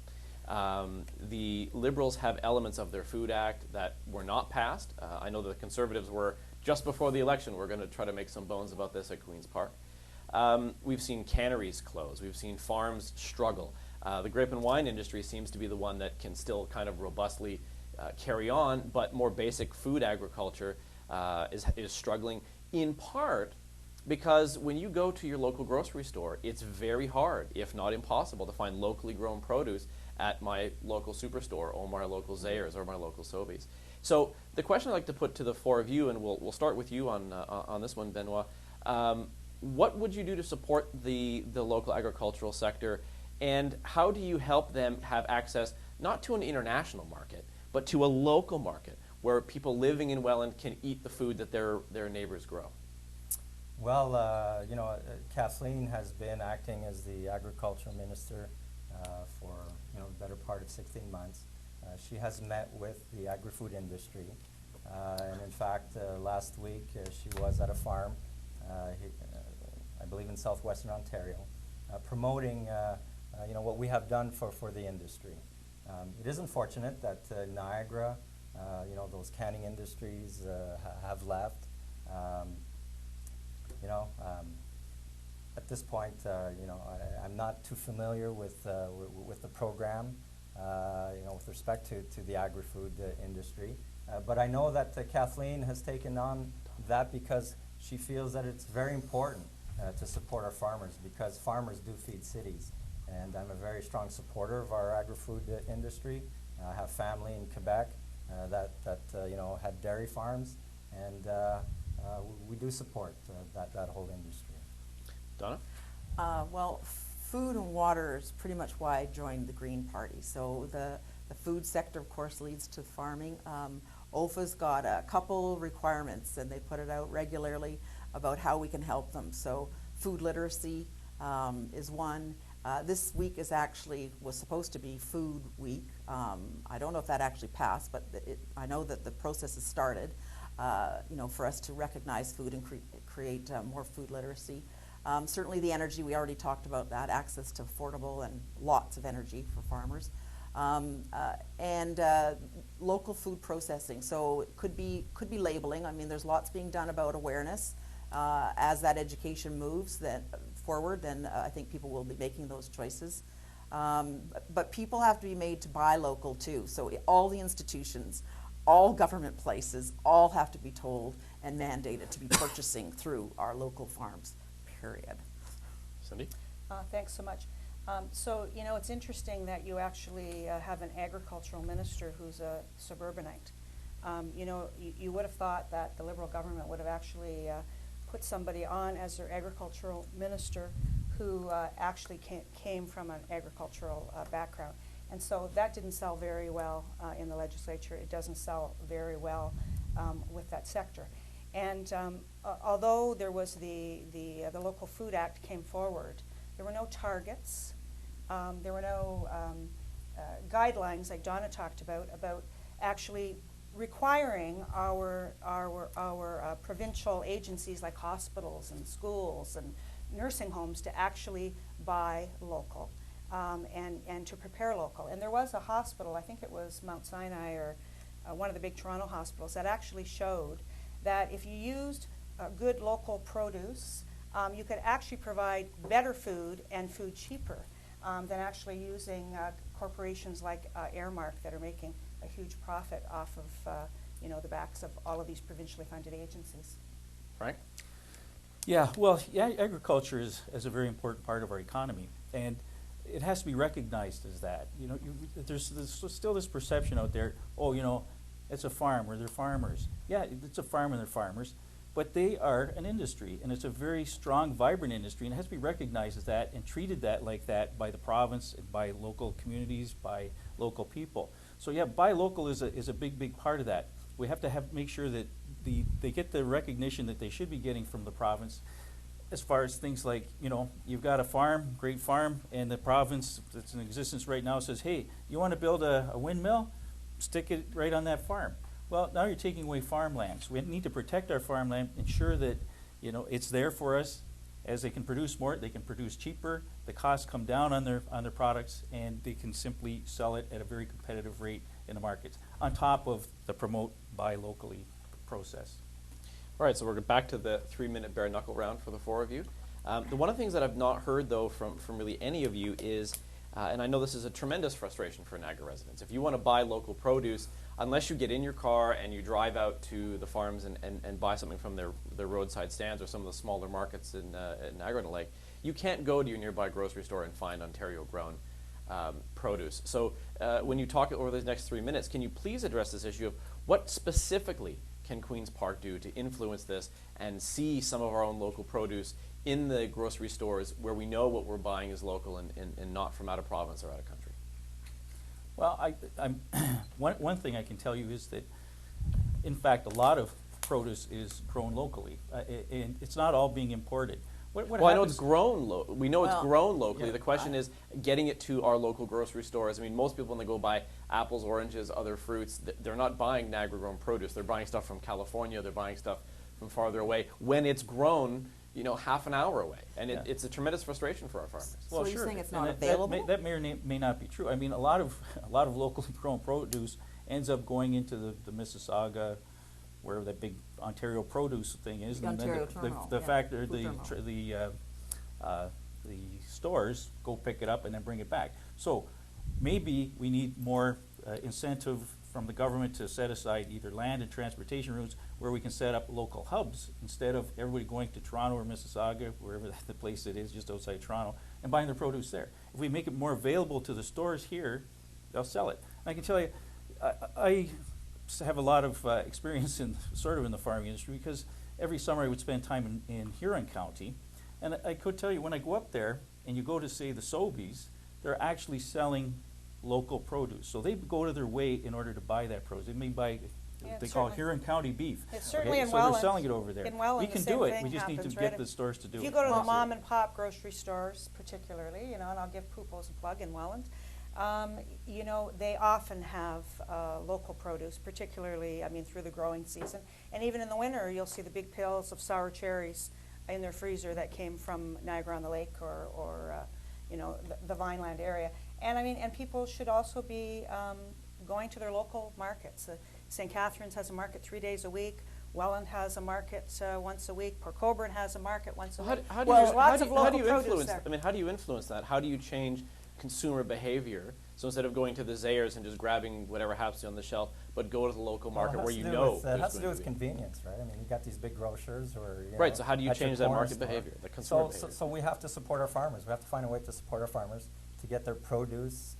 The Liberals have elements of their Food Act that were not passed. I know that the Conservatives were, just before the election, we're going to try to make some bones about this at Queen's Park. We've seen canneries close. We've seen farms struggle. The grape and wine industry seems to be the one that can still kind of robustly carry on, but more basic food agriculture is struggling, in part because when you go to your local grocery store, it's very hard, if not impossible, to find locally grown produce at my local superstore or my local Zayres or my local Sobeys. So the question I'd like to put to the four of you, and we'll start with you on this one, Benoit. What would you do to support the local agricultural sector, and how do you help them have access not to an international market, but to a local market where people living in Welland can eat the food that their neighbors grow? Well, Kathleen has been acting as the agriculture minister for the better part of 16 months. She has met with the agri-food industry, and in fact, last week she was at a farm, I believe in southwestern Ontario, promoting what we have done for the industry. It is unfortunate that Niagara, those canning industries have left. At this point, I'm not too familiar with the program, with respect to the agri-food industry. But I know that Kathleen has taken on that because she feels that it's very important to support our farmers, because farmers do feed cities. And I'm a very strong supporter of our agri-food industry. I have family in Quebec that had dairy farms, and we do support that whole industry. Donna? Well, food and water is pretty much why I joined the Green Party. So the food sector, of course, leads to farming. OFA's got a couple requirements, and they put it out regularly about how we can help them. So food literacy is one. This week was supposed to be Food Week. I don't know if that actually passed, but I know that the process has started, for us to recognize food and create more food literacy. Certainly the energy, we already talked about that, access to affordable and lots of energy for farmers. And local food processing, so it could be labeling. I mean, there's lots being done about awareness. As that education moves forward, then I think people will be making those choices. But people have to be made to buy local too. So all the institutions, all government places, all have to be told and mandated to be purchasing through our local farms, period. Cindy? Thanks so much. So, it's interesting that you actually have an agricultural minister who's a suburbanite. You would have thought that the Liberal government would have actually put somebody on as their agricultural minister who actually came from an agricultural background. And so that didn't sell very well in the legislature. It doesn't sell very well with that sector. And although there was the Local Food Act came forward, there were no targets. There were no guidelines, like Donna talked about actually requiring our provincial agencies like hospitals and schools and nursing homes to actually buy local and to prepare local. And there was a hospital, I think it was Mount Sinai or one of the big Toronto hospitals, that actually showed that if you used good local produce, you could actually provide better food and food cheaper than actually using corporations like Airmark that are making a huge profit off of the backs of all of these provincially funded agencies. Frank? Yeah, well, agriculture is a very important part of our economy, and it has to be recognized as that. There's still this perception out there, it's a farm or they're farmers. Yeah, it's a farm and they're farmers, but they are an industry, and it's a very strong, vibrant industry, and it has to be recognized as that and treated that like that by the province, and by local communities, by local people. So yeah, buy local is a big part of that. We have to make sure that they get the recognition that they should be getting from the province, as far as things like, you know, you've got a farm, great farm, and the province that's in existence right now says, hey, you want to build a windmill? Stick it right on that farm. Well, now you're taking away farmland. So we need to protect our farmland, ensure that, you know, it's there for us. As they can produce more, they can produce cheaper, the costs come down on their products, and they can simply sell it at a very competitive rate in the markets, on top of the promote buy locally process. All right, so we're back to the 3-minute bare knuckle round for the 4 of you. One of the things that I've not heard, though, from really any of you is, and I know this is a tremendous frustration for Niagara residents, if you want to buy local produce, unless you get in your car and you drive out to the farms and buy something from their roadside stands or some of the smaller markets in Niagara and Lake, you can't go to your nearby grocery store and find Ontario-grown produce. So when you talk over the next 3 minutes, can you please address this issue of what specifically can Queen's Park do to influence this and see some of our own local produce in the grocery stores where we know what we're buying is local and not from out of province or out of country? Well, one thing I can tell you is that, in fact, a lot of produce is grown locally, and it's not all being imported. Well, I know it's grown. We know it's grown locally. Yeah, the question is getting it to our local grocery stores. I mean, most people, when they go buy apples, oranges, other fruits, they're not buying Niagara-grown produce. They're buying stuff from California. They're buying stuff from farther away when it's grown, you know, half an hour away. And it's a tremendous frustration for our farmers. So you're saying it's not And available? that may or may not be true. I mean, a lot of locally grown produce ends up going into the Mississauga, where that big Ontario produce thing is, Big and Ontario then terminal, the yeah, factor, food the stores go pick it up and then bring it back. So maybe we need more incentive from the government to set aside either land and transportation routes where we can set up local hubs instead of everybody going to Toronto or Mississauga, wherever the place it is, just outside Toronto, and buying their produce there. If we make it more available to the stores here, they'll sell it. And I can tell you, I have a lot of experience in the farming industry, because every summer I would spend time in Huron County, and I could tell you, when I go up there and you go to, say, the Sobeys, they're actually selling local produce. So they go to their way in order to buy that produce. They may buy, they call it Huron County beef. It's certainly in so Welland. they're selling it over there. In Welland, we the can same do it. thing We just need to happens, get right? the stores to do it. If you go to the That's it. mom and pop grocery stores, particularly, you know, and I'll give Pupo's a plug in Welland, you know, they often have local produce, particularly, I mean, through the growing season. And even in the winter, you'll see the big pails of sour cherries in their freezer that came from Niagara-on-the-Lake or you know, the Vineland area. And I mean, and people should also be going to their local markets. St. Catharines has a market 3 days a week. Welland has a market once a week. Port Colborne has a market once a week. How There's lots of local produce influence? there. I mean, how do you influence that? How do you change consumer behavior? So instead of going to the Zayres and just grabbing whatever happens on the shelf, but go to the local market where you know it there's has to going do with be. convenience, right? I mean, you got these big grocers or Right, so how do you at your change that corner market store. behavior, the consumer So behavior? so we have to support our farmers. We have to find a way to support our farmers to get their produce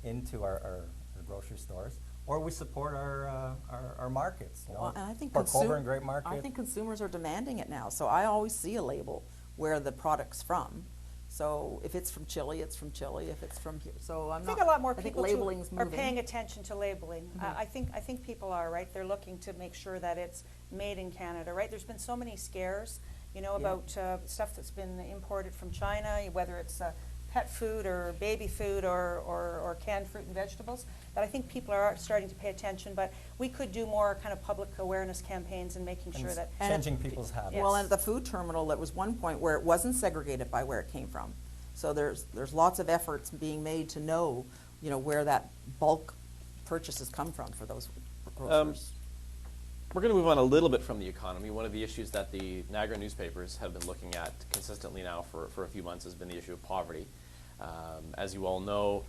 into our grocery stores, or we support our markets. You know, Well, and I think Port Colborne, great market. I think consumers are demanding it now. So I always see a label where the product's from. So if it's from Chile, it's from Chile. If it's from here, so I think a lot more I think people labeling's are moving. paying attention to labeling. I think people are, right. They're looking to make sure that it's made in Canada, right. There's been so many scares, you know, about stuff that's been imported from China, whether it's pet food or baby food or canned fruit and vegetables, that I think people are starting to pay attention. But we could do more kind of public awareness campaigns and making sure that changing people's habits. Yes. Well, and at the food terminal, there was one point where it wasn't segregated by where it came from. So there's lots of efforts being made to know, you know, where that bulk purchases come from for those grocers. We're going to move on a little bit from the economy. One of the issues that the Niagara newspapers have been looking at consistently now for a few months has been the issue of poverty. As you all know,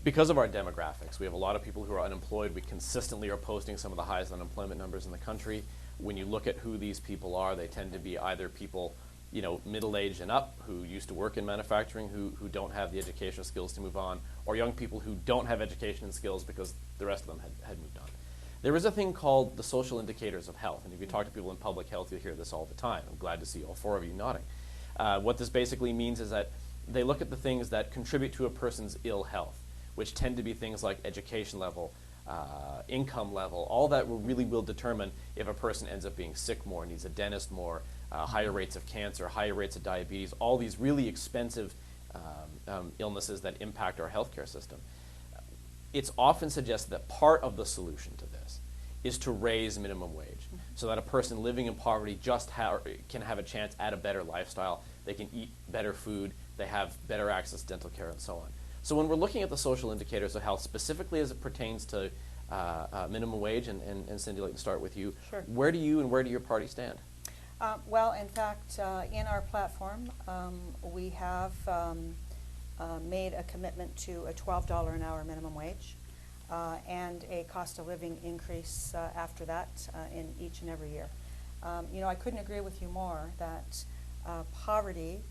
because of our demographics, we have a lot of people who are unemployed. We consistently are posting some of the highest unemployment numbers in the country. When you look at who these people are, they tend to be either people, you know, middle-aged and up who used to work in manufacturing, who don't have the educational skills to move on, or young people who don't have education and skills because the rest of them had moved on. There is a thing called the social indicators of health, and if you talk to people in public health, you'll hear this all the time. I'm glad to see all four of you nodding. What this basically means is that they look at the things that contribute to a person's ill health, which tend to be things like education level, income level. All that really will determine if a person ends up being sick more, needs a dentist more, higher rates of cancer, higher rates of diabetes, all these really expensive illnesses that impact our healthcare system. It's often suggested that part of the solution to this is to raise minimum wage so that a person living in poverty just can have a chance at a better lifestyle. They can eat better food, they have better access to dental care, and so on. So when we're looking at the social indicators of health, specifically as it pertains to minimum wage, and Cindy, I'd like to start with you. Sure. Where do you and where do your party stand? Well, in fact, in our platform, we have made a commitment to a $12 an hour minimum wage and a cost of living increase after that in each and every year. You know, I couldn't agree with you more that poverty,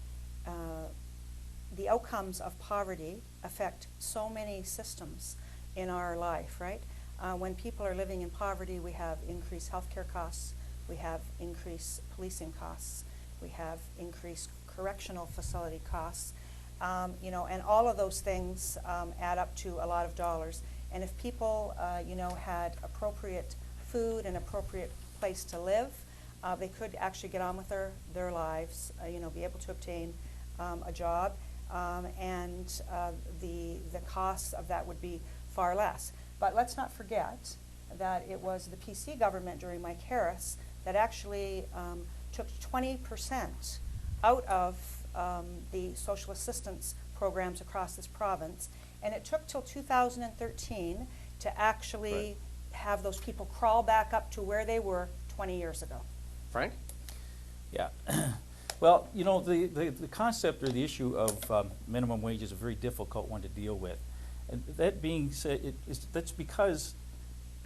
the outcomes of poverty affect so many systems in our life, right? When people are living in poverty, we have increased healthcare costs, we have increased policing costs, we have increased correctional facility costs, you know, and all of those things add up to a lot of dollars. And if people, you know, had appropriate food and appropriate place to live, they could actually get on with their lives, you know, be able to obtain a job, and the costs of that would be far less. But let's not forget that it was the PC government during Mike Harris that actually took 20% out of the social assistance programs across this province, and it took till 2013 to actually have those people crawl back up to where they were 20 years ago. Frank? Yeah. Well, you know, the concept or the issue of minimum wage is a very difficult one to deal with. And that being said, that's because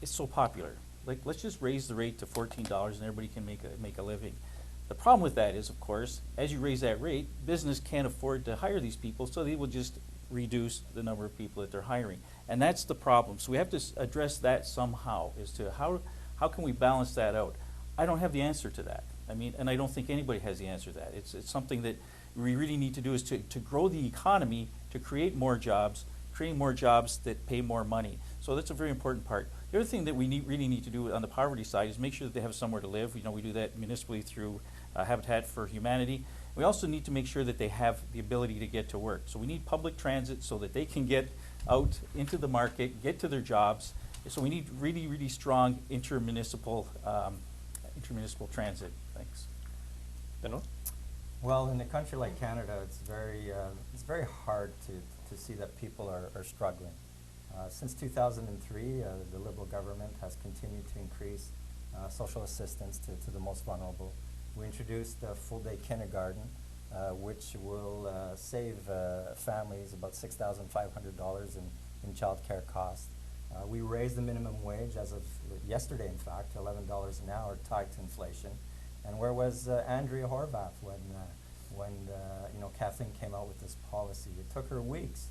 it's so popular. Like, let's just raise the rate to $14 and everybody can make a living. The problem with that is, of course, as you raise that rate, business can't afford to hire these people, so they will just reduce the number of people that they're hiring. And that's the problem. So we have to address that somehow, as to how can we balance that out. I don't have the answer to that. I mean, and I don't think anybody has the answer to that. It's something that we really need to do, is to grow the economy, to create more jobs, creating more jobs that pay more money. So that's a very important part. The other thing that we really need to do on the poverty side is make sure that they have somewhere to live. You know, we do that municipally through Habitat for Humanity. We also need to make sure that they have the ability to get to work. So we need public transit so that they can get out into the market, get to their jobs. So we need really, really strong intermunicipal transit. Thanks. Benoit? Well, in a country like Canada, it's very hard to see that people are struggling. Since 2003, the Liberal government has continued to increase social assistance to the most vulnerable. We introduced full-day kindergarten, which will save families about $6,500 in child care costs. We raised the minimum wage as of yesterday, in fact, to $11 an hour, tied to inflation. And where was Andrea Horvath when you know, Kathleen came out with this policy? It took her weeks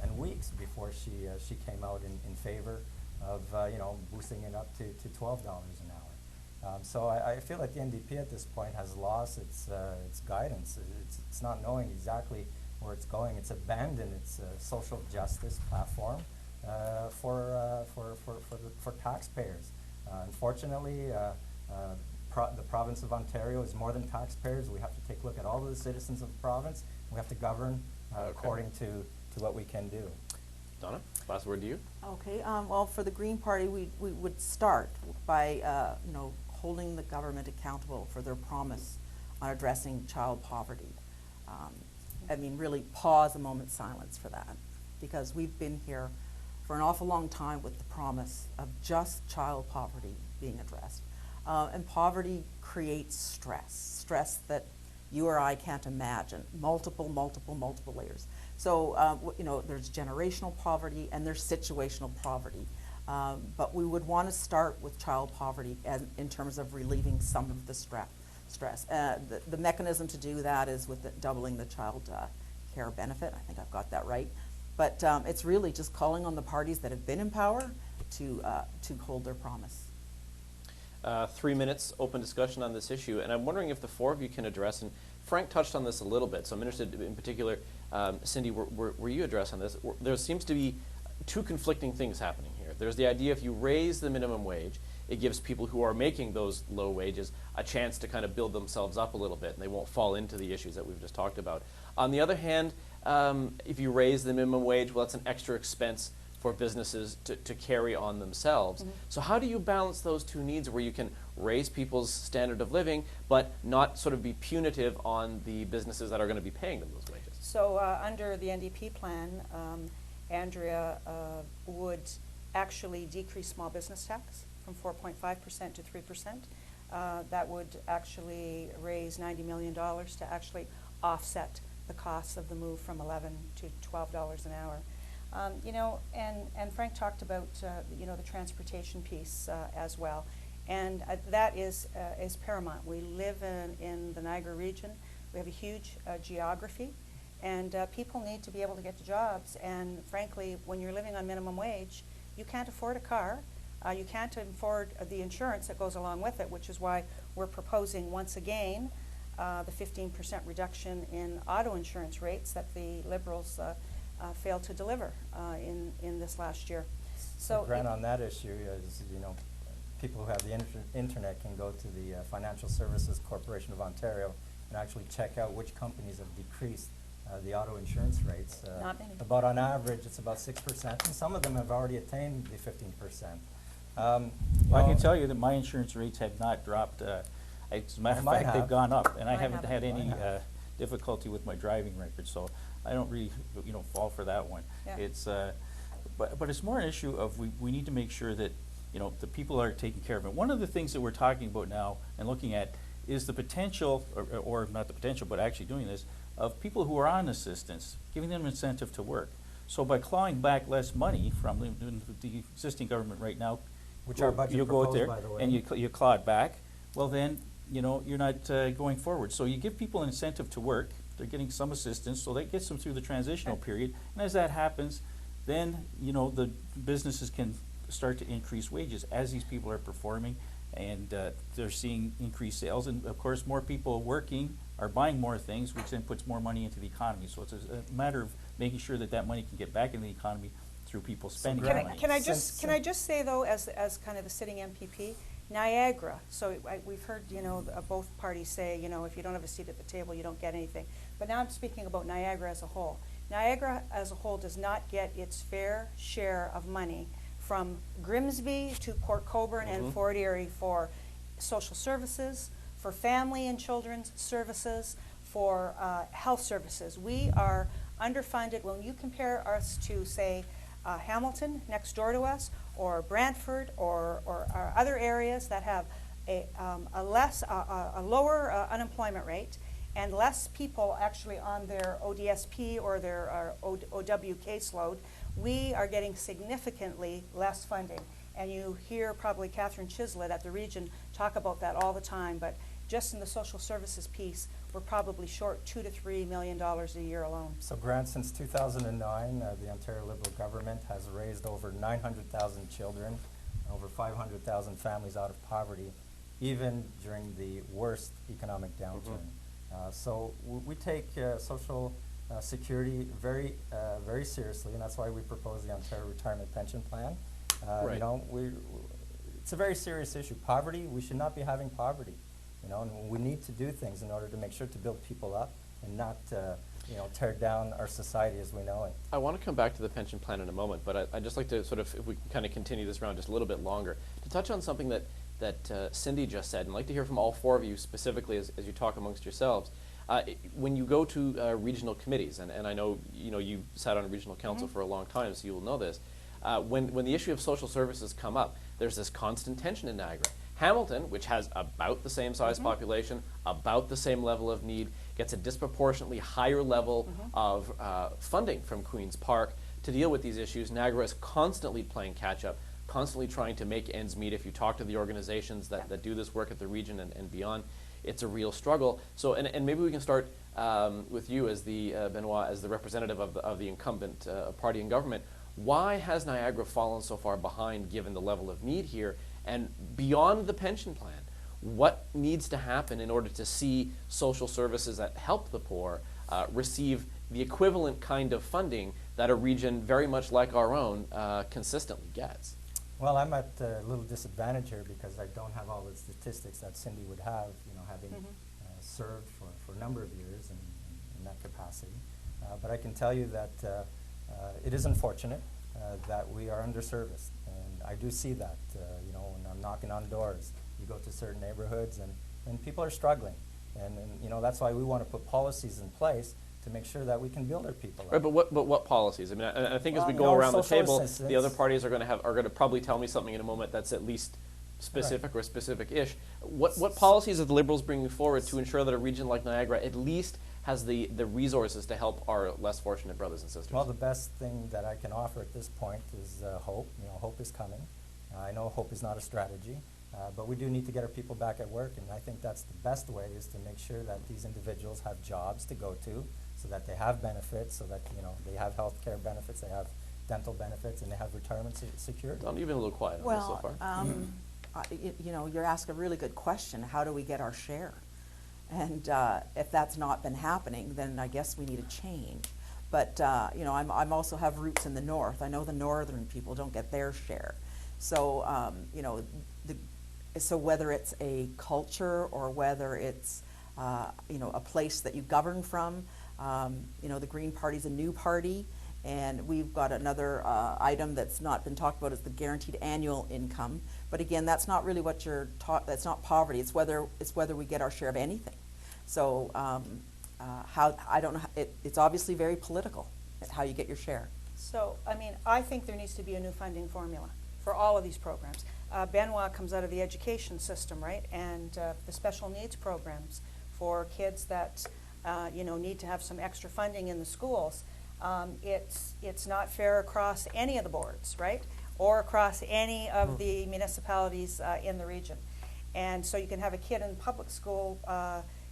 and weeks before she came out in favor of you know, boosting it up to $12 an hour. So I feel like the NDP at this point has lost its guidance. It's not knowing exactly where it's going. It's abandoned its social justice platform for taxpayers. Unfortunately, the province of Ontario is more than taxpayers. We have to take a look at all of the citizens of the province. We have to govern according to what we can do. Donna, last word to you. Okay. Well, for the Green Party, we would start by you know, holding the government accountable for their promise on addressing child poverty. I mean, really pause a moment's silence for that, because we've been here for an awful long time with the promise of just child poverty being addressed. And poverty creates stress that you or I can't imagine, multiple layers. So, you know, there's generational poverty and there's situational poverty. But we would want to start with child poverty in terms of relieving some of the stress. The mechanism to do that is with doubling the child care benefit. I think I've got that right. But it's really just calling on the parties that have been in power to hold their promise. 3 minutes open discussion on this issue, and I'm wondering if the four of you can address, and Frank touched on this a little bit, so I'm interested in particular, Cindy, were you addressing this? There seems to be two conflicting things happening here. There's the idea if you raise the minimum wage, it gives people who are making those low wages a chance to kind of build themselves up a little bit, and they won't fall into the issues that we've just talked about. On the other hand, if you raise the minimum wage, well, that's an extra expense for businesses to carry on themselves. Mm-hmm. So how do you balance those two needs where you can raise people's standard of living but not sort of be punitive on the businesses that are going to be paying them those wages? So under the NDP plan, Andrea would actually decrease small business tax from 4.5% to 3%. That would actually raise $90 million to actually offset the costs of the move from $11 to $12 an hour. You know, and Frank talked about you know, the transportation piece as well, and that is paramount. We live in the Niagara region. We have a huge geography, and people need to be able to get to jobs. And frankly, when you're living on minimum wage, you can't afford a car. You can't afford the insurance that goes along with it, which is why we're proposing once again the 15% reduction in auto insurance rates that the Liberals failed to deliver in this last year. So Grant, on that issue is, you know, people who have the internet can go to the Financial Services Corporation of Ontario and actually check out which companies have decreased the auto insurance rates. Not many. About on average, it's about 6%, and some of them have already attained the 15%. Well, I can tell you that my insurance rates have not dropped. As a matter of Mine fact, they've have. gone up, and I Mine haven't haven't. had any Mine have. difficulty with my driving record, so I don't really, you know, fall for that one. Yeah. It's, but it's more an issue of we need to make sure that, you know, the people are taken care of. And one of the things that we're talking about now and looking at is the potential, or not the potential, but actually doing this, of people who are on assistance, giving them incentive to work. So by clawing back less money from the existing government right now, Which our budget you go out proposed, there by the way. and you claw it back, well then, you know, you're not going forward. So you give people an incentive to work, they're getting some assistance, so that gets them through the transitional period. And as that happens, then, you know, the businesses can start to increase wages as these people are performing, and they're seeing increased sales. And of course, more people working are buying more things, which then puts more money into the economy. So it's a matter of making sure that that money can get back into the economy through people spending Grant, money. Can I just say though, as kind of the sitting MPP, Niagara. So we've heard, you know, both parties say, you know, if you don't have a seat at the table, you don't get anything. But now I'm speaking about Niagara as a whole. Niagara as a whole does not get its fair share of money from Grimsby to Port Colborne and Fort Erie for social services, for family and children's services, for health services. We are underfunded. When you compare us to, say, Hamilton next door to us, or Brantford, or other areas that have a lower unemployment rate and less people actually on their ODSP or their OW caseload, we are getting significantly less funding. And you hear probably Catherine Chislett at the region talk about that all the time, but just in the social services piece, we're probably short $2 to $3 million a year alone. So Grant, since 2009, the Ontario Liberal government has raised over 900,000 children, over 500,000 families out of poverty, even during the worst economic downturn. So we take social security very, very seriously, and that's why we propose the Ontario Retirement Pension Plan. Right. You know, it's a very serious issue. Poverty, we should not be having poverty. You know, and we need to do things in order to make sure to build people up and not, you know, tear down our society as we know it. I want to come back to the pension plan in a moment, but I'd just like to sort of, if we can kind of continue this round just a little bit longer, to touch on something that Cindy just said, and I'd like to hear from all four of you specifically as you talk amongst yourselves. When you go to regional committees, and I know you sat on a regional council for a long time, so you will know this, when the issue of social services come up, there's this constant tension in Niagara. Hamilton, which has about the same size population, about the same level of need, gets a disproportionately higher level of funding from Queen's Park to deal with these issues. Niagara is constantly playing catch-up, constantly trying to make ends meet. If you talk to the organizations that do this work at the region and beyond, it's a real struggle. So, and maybe we can start with you as the, Benoit, as the representative of the incumbent party in government. Why has Niagara fallen so far behind given the level of need here? And beyond the pension plan, what needs to happen in order to see social services that help the poor receive the equivalent kind of funding that a region very much like our own consistently gets? Well, I'm at a little disadvantage here because I don't have all the statistics that Cindy would have, having served for a number of years in that capacity. But I can tell you that it is unfortunate that we are underserviced. And I do see that, when I'm knocking on doors. You go to certain neighborhoods and people are struggling. And that's why we want to put policies in place to make sure that we can build our people up. Right, but what policies? I mean, I think as we go around the table, the other parties are going to probably tell me something in a moment that's at least specific or specific-ish. What policies are the Liberals bringing forward to ensure that a region like Niagara at least has the resources to help our less fortunate brothers and sisters? Well, the best thing that I can offer at this point is hope. Hope is coming. I know hope is not a strategy, but we do need to get our people back at work, and I think that's the best way is to make sure that these individuals have jobs to go to, so that they have benefits, so that they have health care benefits, they have dental benefits, and they have retirement security. Don, you've been a little quiet on this so far. You're asking a really good question. How do we get our share? And if that's not been happening, then I guess we need a change. But I'm also have roots in the north. I know the northern people don't get their share. So so whether it's a culture or whether it's a place that you govern from, the Green Party's a new party, and we've got another item that's not been talked about is the guaranteed annual income. But again, that's not really what you're that's not poverty. It's whether we get our share of anything. So how I don't know. It's obviously very political how you get your share. So, I think there needs to be a new funding formula for all of these programs. Benoit comes out of the education system, right? And the special needs programs for kids that, need to have some extra funding in the schools. It's not fair across any of the boards, right? Or across any of the municipalities in the region. And so you can have a kid in public school,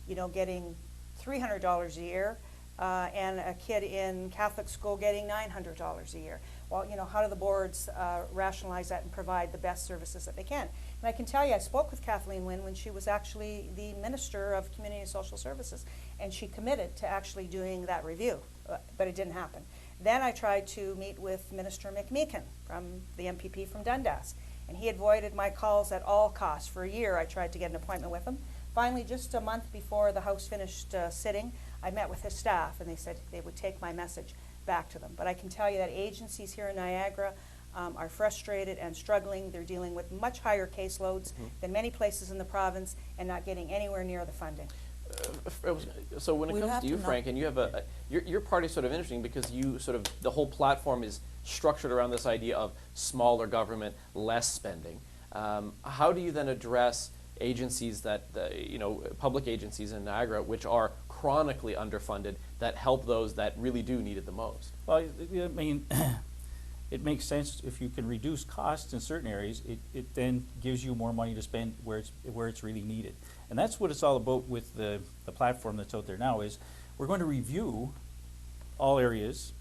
getting $300 a year, and a kid in Catholic school getting $900 a year. Well, how do the boards rationalize that and provide the best services that they can? And I can tell you, I spoke with Kathleen Wynne when she was actually the Minister of Community and Social Services, and she committed to actually doing that review, but it didn't happen. Then I tried to meet with Minister McMeekin, from the MPP from Dundas, and he avoided my calls at all costs. For a year, I tried to get an appointment with him. Finally, just a month before the House finished sitting, I met with his staff, and they said they would take my message back to them. But I can tell you that agencies here in Niagara are frustrated and struggling. They're dealing with much higher caseloads than many places in the province and not getting anywhere near the funding. So when it comes to you, Frank, and you have your party's sort of interesting because you the whole platform is structured around this idea of smaller government, less spending. How do you then address agencies that, public agencies in Niagara, which are chronically underfunded, that help those that really do need it the most? Well, it makes sense if you can reduce costs in certain areas. It then gives you more money to spend where it's really needed, and that's what it's all about with the platform that's out there now. Is we're going to review all areas,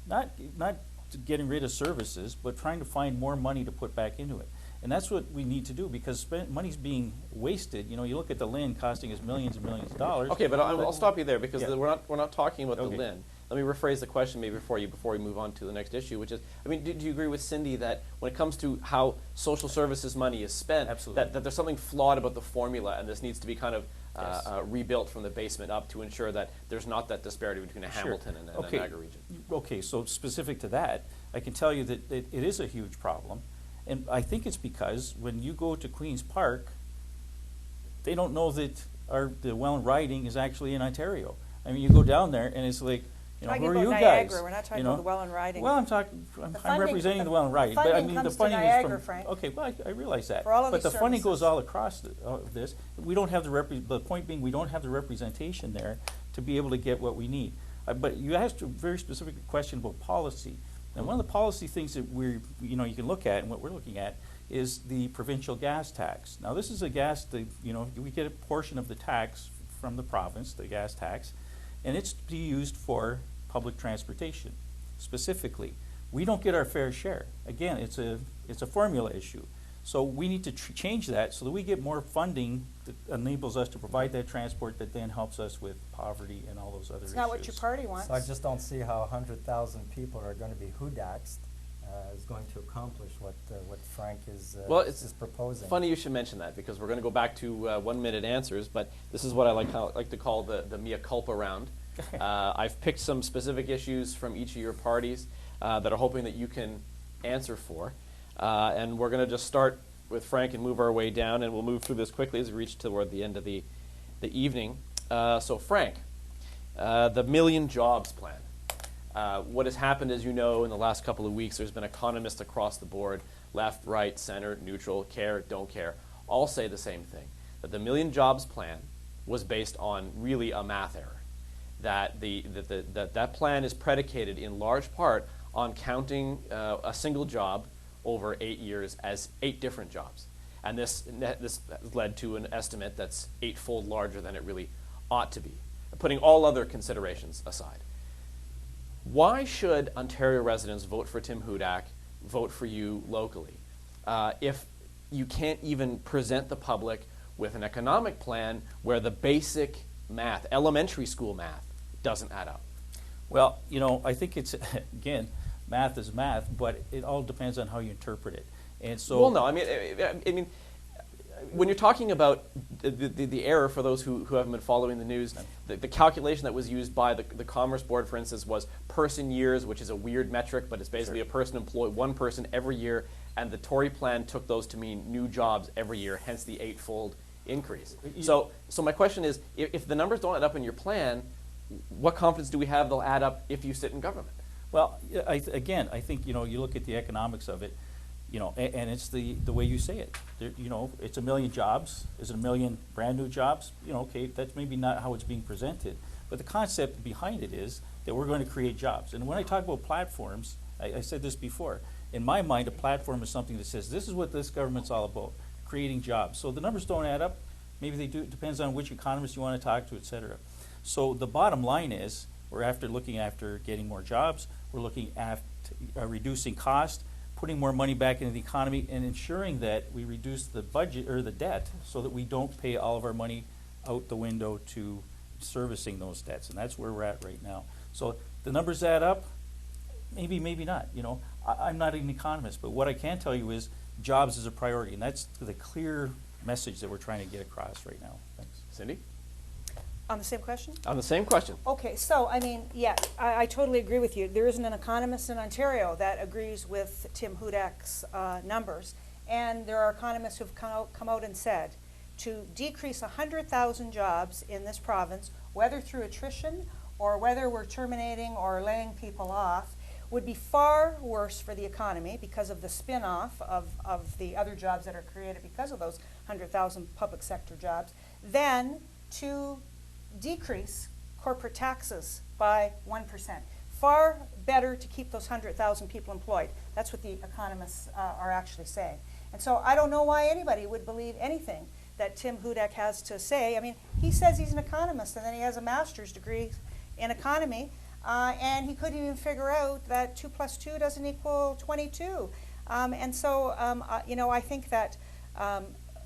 not getting rid of services, but trying to find more money to put back into it. And that's what we need to do because money's being wasted. You look at the LIN costing us millions and millions of dollars. Okay, but I'll stop you there because Yeah. we're not talking about the LIN. Let me rephrase the question maybe before we move on to the next issue, which is, do you agree with Cindy that when it comes to how social services money is spent, Absolutely. that there's something flawed about the formula and this needs to be kind of Yes. rebuilt from the basement up to ensure that there's not that disparity between a Hamilton and a Niagara region? Okay, so specific to that, I can tell you that it is a huge problem. And I think it's because when you go to Queen's Park, they don't know that the Welland riding is actually in Ontario. You go down there and it's like, who are you Niagara, guys? we're not talking about the Welland riding. Well, I'm representing the Welland riding. Funding the comes to funding Niagara, is from, Frank. Okay, well, I realize that. For all of but these the funding services. goes all across this. We don't have the point being we don't have the representation there to be able to get what we need. But you asked a very specific question about policy. And one of the policy things that you can look at, and what we're looking at, is the provincial gas tax. Now, this is a gas that, we get a portion of the tax from the province, the gas tax, and it's to be used for public transportation, specifically. we don't get our fair share. Again, it's a formula issue. So we need to change that so that we get more funding that enables us to provide that transport that then helps us with poverty and all those other issues. It's not what your party wants. So I just don't see how 100,000 people are going to be hudaxed is going to accomplish what Frank is proposing. Funny you should mention that, because we're going to go back to 1 minute answers, but this is what I like to call the mea culpa round. I've picked some specific issues from each of your parties that are hoping that you can answer for. And we're going to just start with Frank and move our way down, and we'll move through this quickly as we reach toward the end of the evening. So Frank, the Million Jobs Plan. What has happened, as you know, in the last couple of weeks, there's been economists across the board, left, right, center, neutral, care, don't care, all say the same thing, that the Million Jobs Plan was based on really a math error, that that plan is predicated in large part on counting a single job over 8 years as 8 different jobs. And this led to an estimate that's 8-fold larger than it really ought to be, putting all other considerations aside. Why should Ontario residents vote for Tim Hudak, vote for you locally, if you can't even present the public with an economic plan where the basic math, elementary school math, doesn't add up? Well, I think it's, again, math is math, but it all depends on how you interpret it. And so, well, no, I mean, when you're talking about the error, for those who haven't been following the news, the calculation that was used by the Commerce Board, for instance, was person years, which is a weird metric, but it's basically a person employed, one person every year, and the Tory plan took those to mean new jobs every year, hence the 8-fold increase. So my question is, if the numbers don't add up in your plan, what confidence do we have they'll add up if you sit in government? well, I think you look at the economics of it, and it's the way you say it. It's 1 million jobs. Is it 1 million brand new jobs? Okay, that's maybe not how it's being presented, but the concept behind it is that we're going to create jobs. And when I talk about platforms, I said this before. In my mind, a platform is something that says this is what this government's all about: creating jobs. So the numbers don't add up. Maybe they do. It depends on which economist you want to talk to, et cetera. So the bottom line is we're looking after getting more jobs. We're looking at reducing cost, putting more money back into the economy, and ensuring that we reduce the budget or the debt so that we don't pay all of our money out the window to servicing those debts. And that's where we're at right now. So the numbers add up, maybe, maybe not. I'm not an economist, but what I can tell you is jobs is a priority, and that's the clear message that we're trying to get across right now. Thanks. Cindy? On the same question? On the same question. Okay, so, I totally agree with you. There isn't an economist in Ontario that agrees with Tim Hudak's numbers. And there are economists who've come out and said to decrease 100,000 jobs in this province, whether through attrition or whether we're terminating or laying people off, would be far worse for the economy because of the spin-off of the other jobs that are created because of those 100,000 public sector jobs, than to decrease corporate taxes by 1%. Far better to keep those 100,000 people employed. That's what the economists are actually saying. And so I don't know why anybody would believe anything that Tim Hudak has to say. I mean, he says he's an economist, and then he has a master's degree in economy, and he couldn't even figure out that 2 + 2 doesn't equal 22. And so, I think that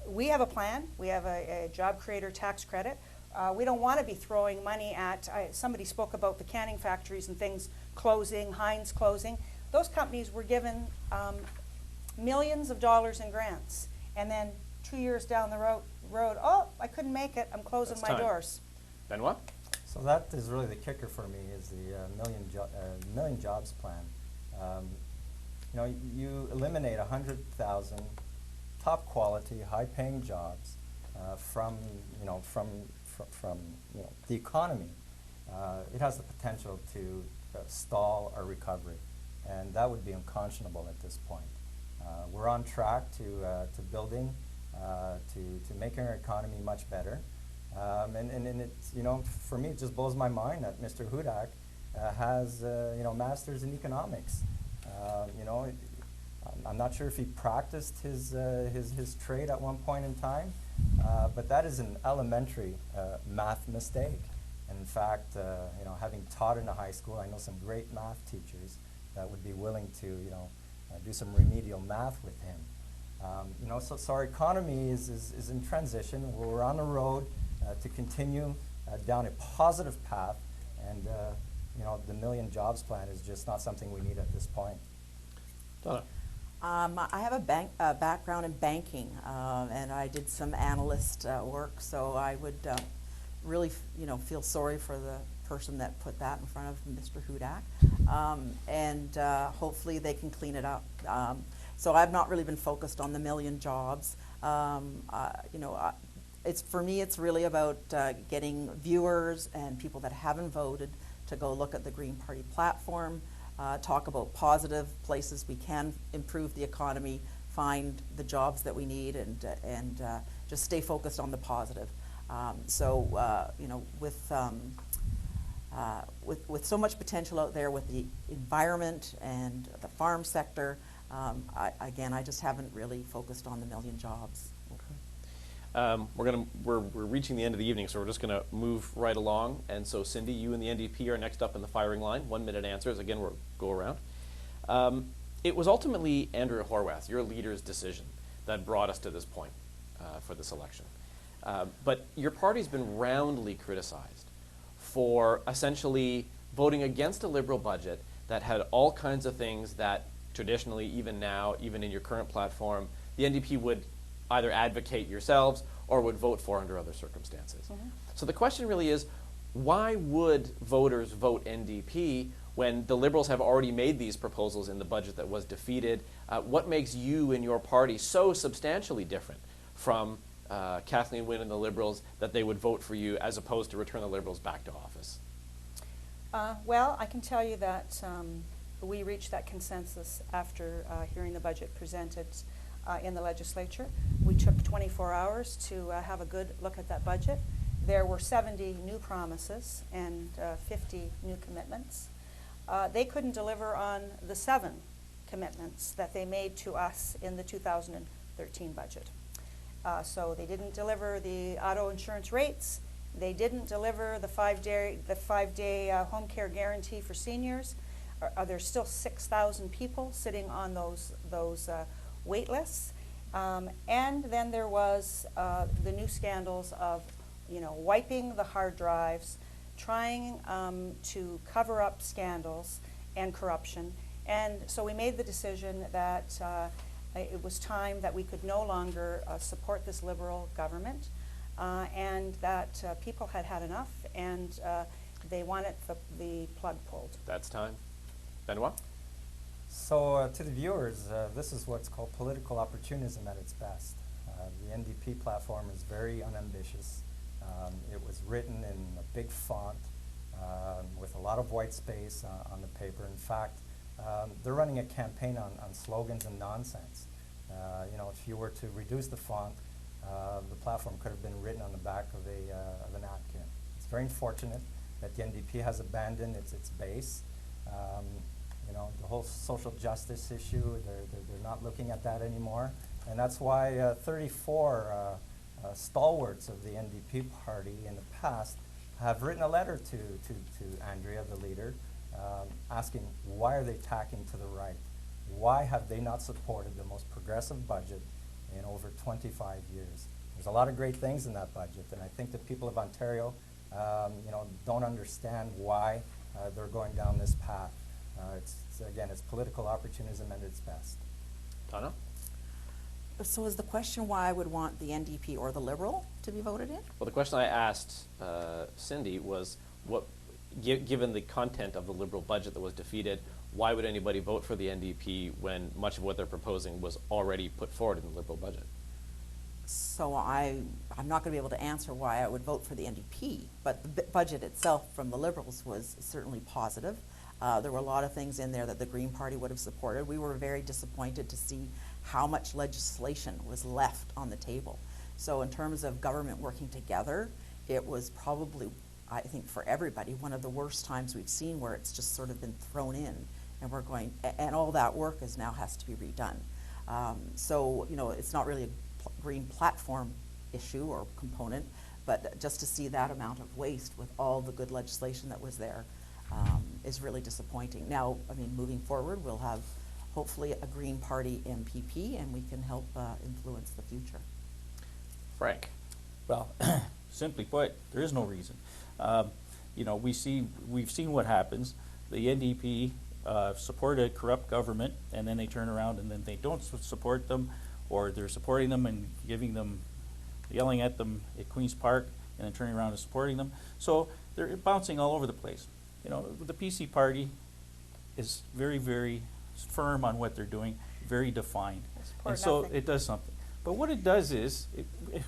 we have a plan. We have a job creator tax credit. We don't want to be throwing money at, somebody spoke about the canning factories and things closing, Heinz closing. Those companies were given millions of dollars in grants. And then 2 years down the road, oh, I couldn't make it, I'm closing my doors. Benoit? So that is really the kicker for me, is the million jobs plan. You eliminate 100,000 top quality, high paying jobs from the economy. It has the potential to stall our recovery, and that would be unconscionable at this point. We're on track to building, to making our economy much better. And it's, for me, it just blows my mind that Mr. Hudak has, masters in economics. I'm not sure if he practiced his trade at one point in time, but that is an elementary math mistake. And in fact, having taught in a high school, I know some great math teachers, that would be willing to, do some remedial math with him. So our economy is in transition. We're on the road to continue down a positive path, and the Million Jobs Plan is just not something we need at this point. Donna. I have a background in banking, and I did some analyst work, so I would really, feel sorry for the person that put that in front of Mr. Hudak, and hopefully they can clean it up. So I've not really been focused on the million jobs. It's for me, it's really about getting viewers and people that haven't voted to go look at the Green Party platform, talk about positive places we can improve the economy, find the jobs that we need, and just stay focused on the positive. With so much potential out there with the environment and the farm sector, I just haven't really focused on the million jobs. We're reaching the end of the evening, so we're just going to move right along. And so, Cindy, you and the NDP are next up in the firing line. 1 minute answers. Again, we'll go around. It was ultimately Andrea Horwath, your leader's decision, that brought us to this point for this election. But your party's been roundly criticized for essentially voting against a Liberal budget that had all kinds of things that traditionally, even now, even in your current platform, the NDP would either advocate yourselves or would vote for under other circumstances. Mm-hmm. So the question really is, why would voters vote NDP when the Liberals have already made these proposals in the budget that was defeated? What makes you and your party so substantially different from Kathleen Wynne and the Liberals that they would vote for you as opposed to return the Liberals back to office? Well, I can tell you that we reached that consensus after hearing the budget presented in the legislature. We took 24 hours to have a good look at that budget. There were 70 new promises and 50 new commitments. They couldn't deliver on the 7 commitments that they made to us in the 2013 budget. So they didn't deliver the auto insurance rates. They didn't deliver the five-day home care guarantee for seniors. There's still 6,000 people sitting on those wait lists. And then there was the new scandals of, wiping the hard drives, trying to cover up scandals and corruption. And so we made the decision that it was time that we could no longer support this Liberal government, and that people had had enough, and they wanted the plug pulled. That's time. Benoit? So to the viewers, this is what's called political opportunism at its best. The NDP platform is very unambitious. It was written in a big font with a lot of white space on the paper. In fact, they're running a campaign on slogans and nonsense. If you were to reduce the font, the platform could have been written on the back of a napkin. It's very unfortunate that the NDP has abandoned its base. The whole social justice issue, they're not looking at that anymore. And that's why 34 stalwarts of the NDP party in the past have written a letter to Andrea, the leader, asking why are they tacking to the right? Why have they not supported the most progressive budget in over 25 years? There's a lot of great things in that budget, and I think the people of Ontario don't understand why they're going down this path. It's political opportunism at its best. Tana? So is the question why I would want the NDP or the Liberal to be voted in? Well, the question I asked Cindy was, given the content of the Liberal budget that was defeated, why would anybody vote for the NDP when much of what they're proposing was already put forward in the Liberal budget? So I'm not going to be able to answer why I would vote for the NDP, but the budget itself from the Liberals was certainly positive. There were a lot of things in there that the Green Party would have supported. We were very disappointed to see how much legislation was left on the table. So in terms of government working together, it was probably, I think for everybody, one of the worst times we've seen where it's just sort of been thrown in, and all that work now has to be redone. So it's not really a green platform issue or component, but just to see that amount of waste with all the good legislation that was there, is really disappointing. Now, I mean, moving forward, we'll have hopefully a Green Party MPP, and we can help influence the future. Frank. Well, simply put, there is no reason. You know, we've seen what happens. The NDP support a corrupt government, and then they turn around and then they don't support them, or they're supporting them and yelling at them at Queen's Park, and then turning around and supporting them. So they're bouncing all over the place. You know, the PC party is very, very firm on what they're doing, very defined, and so nothing. it does something. But what it does is,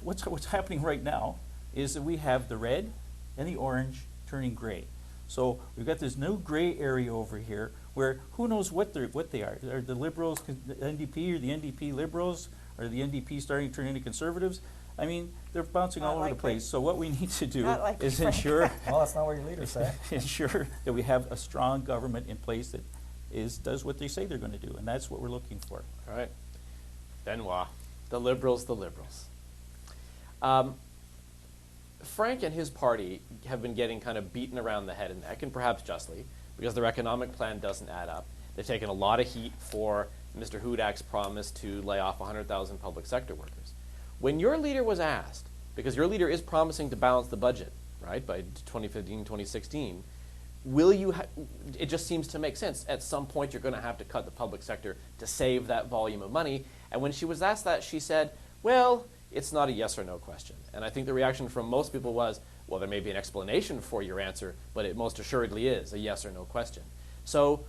what's happening right now is that we have the red and the orange turning gray. So we've got this new gray area over here where who knows what they are. Are the Liberals, the NDP, or the NDP Liberals, or the NDP starting to turn into Conservatives? I mean, they're bouncing all over the place. So what we need to do is ensure Well, that's not what your leaders say. ensure that we have a strong government in place that does what they say they're going to do, and that's what we're looking for. All right. Benoit. The Liberals, the Liberals. Frank and his party have been getting kind of beaten around the head and neck, and perhaps justly, because their economic plan doesn't add up. They've taken a lot of heat for Mr. Hudak's promise to lay off 100,000 public sector workers. When your leader was asked, because your leader is promising to balance the budget, right, by 2015, 2016, will you it just seems to make sense. At some point, you're going to have to cut the public sector to save that volume of money. And when she was asked that, she said, well, it's not a yes or no question. And I think the reaction from most people was, well, there may be an explanation for your answer, but it most assuredly is a yes or no question. So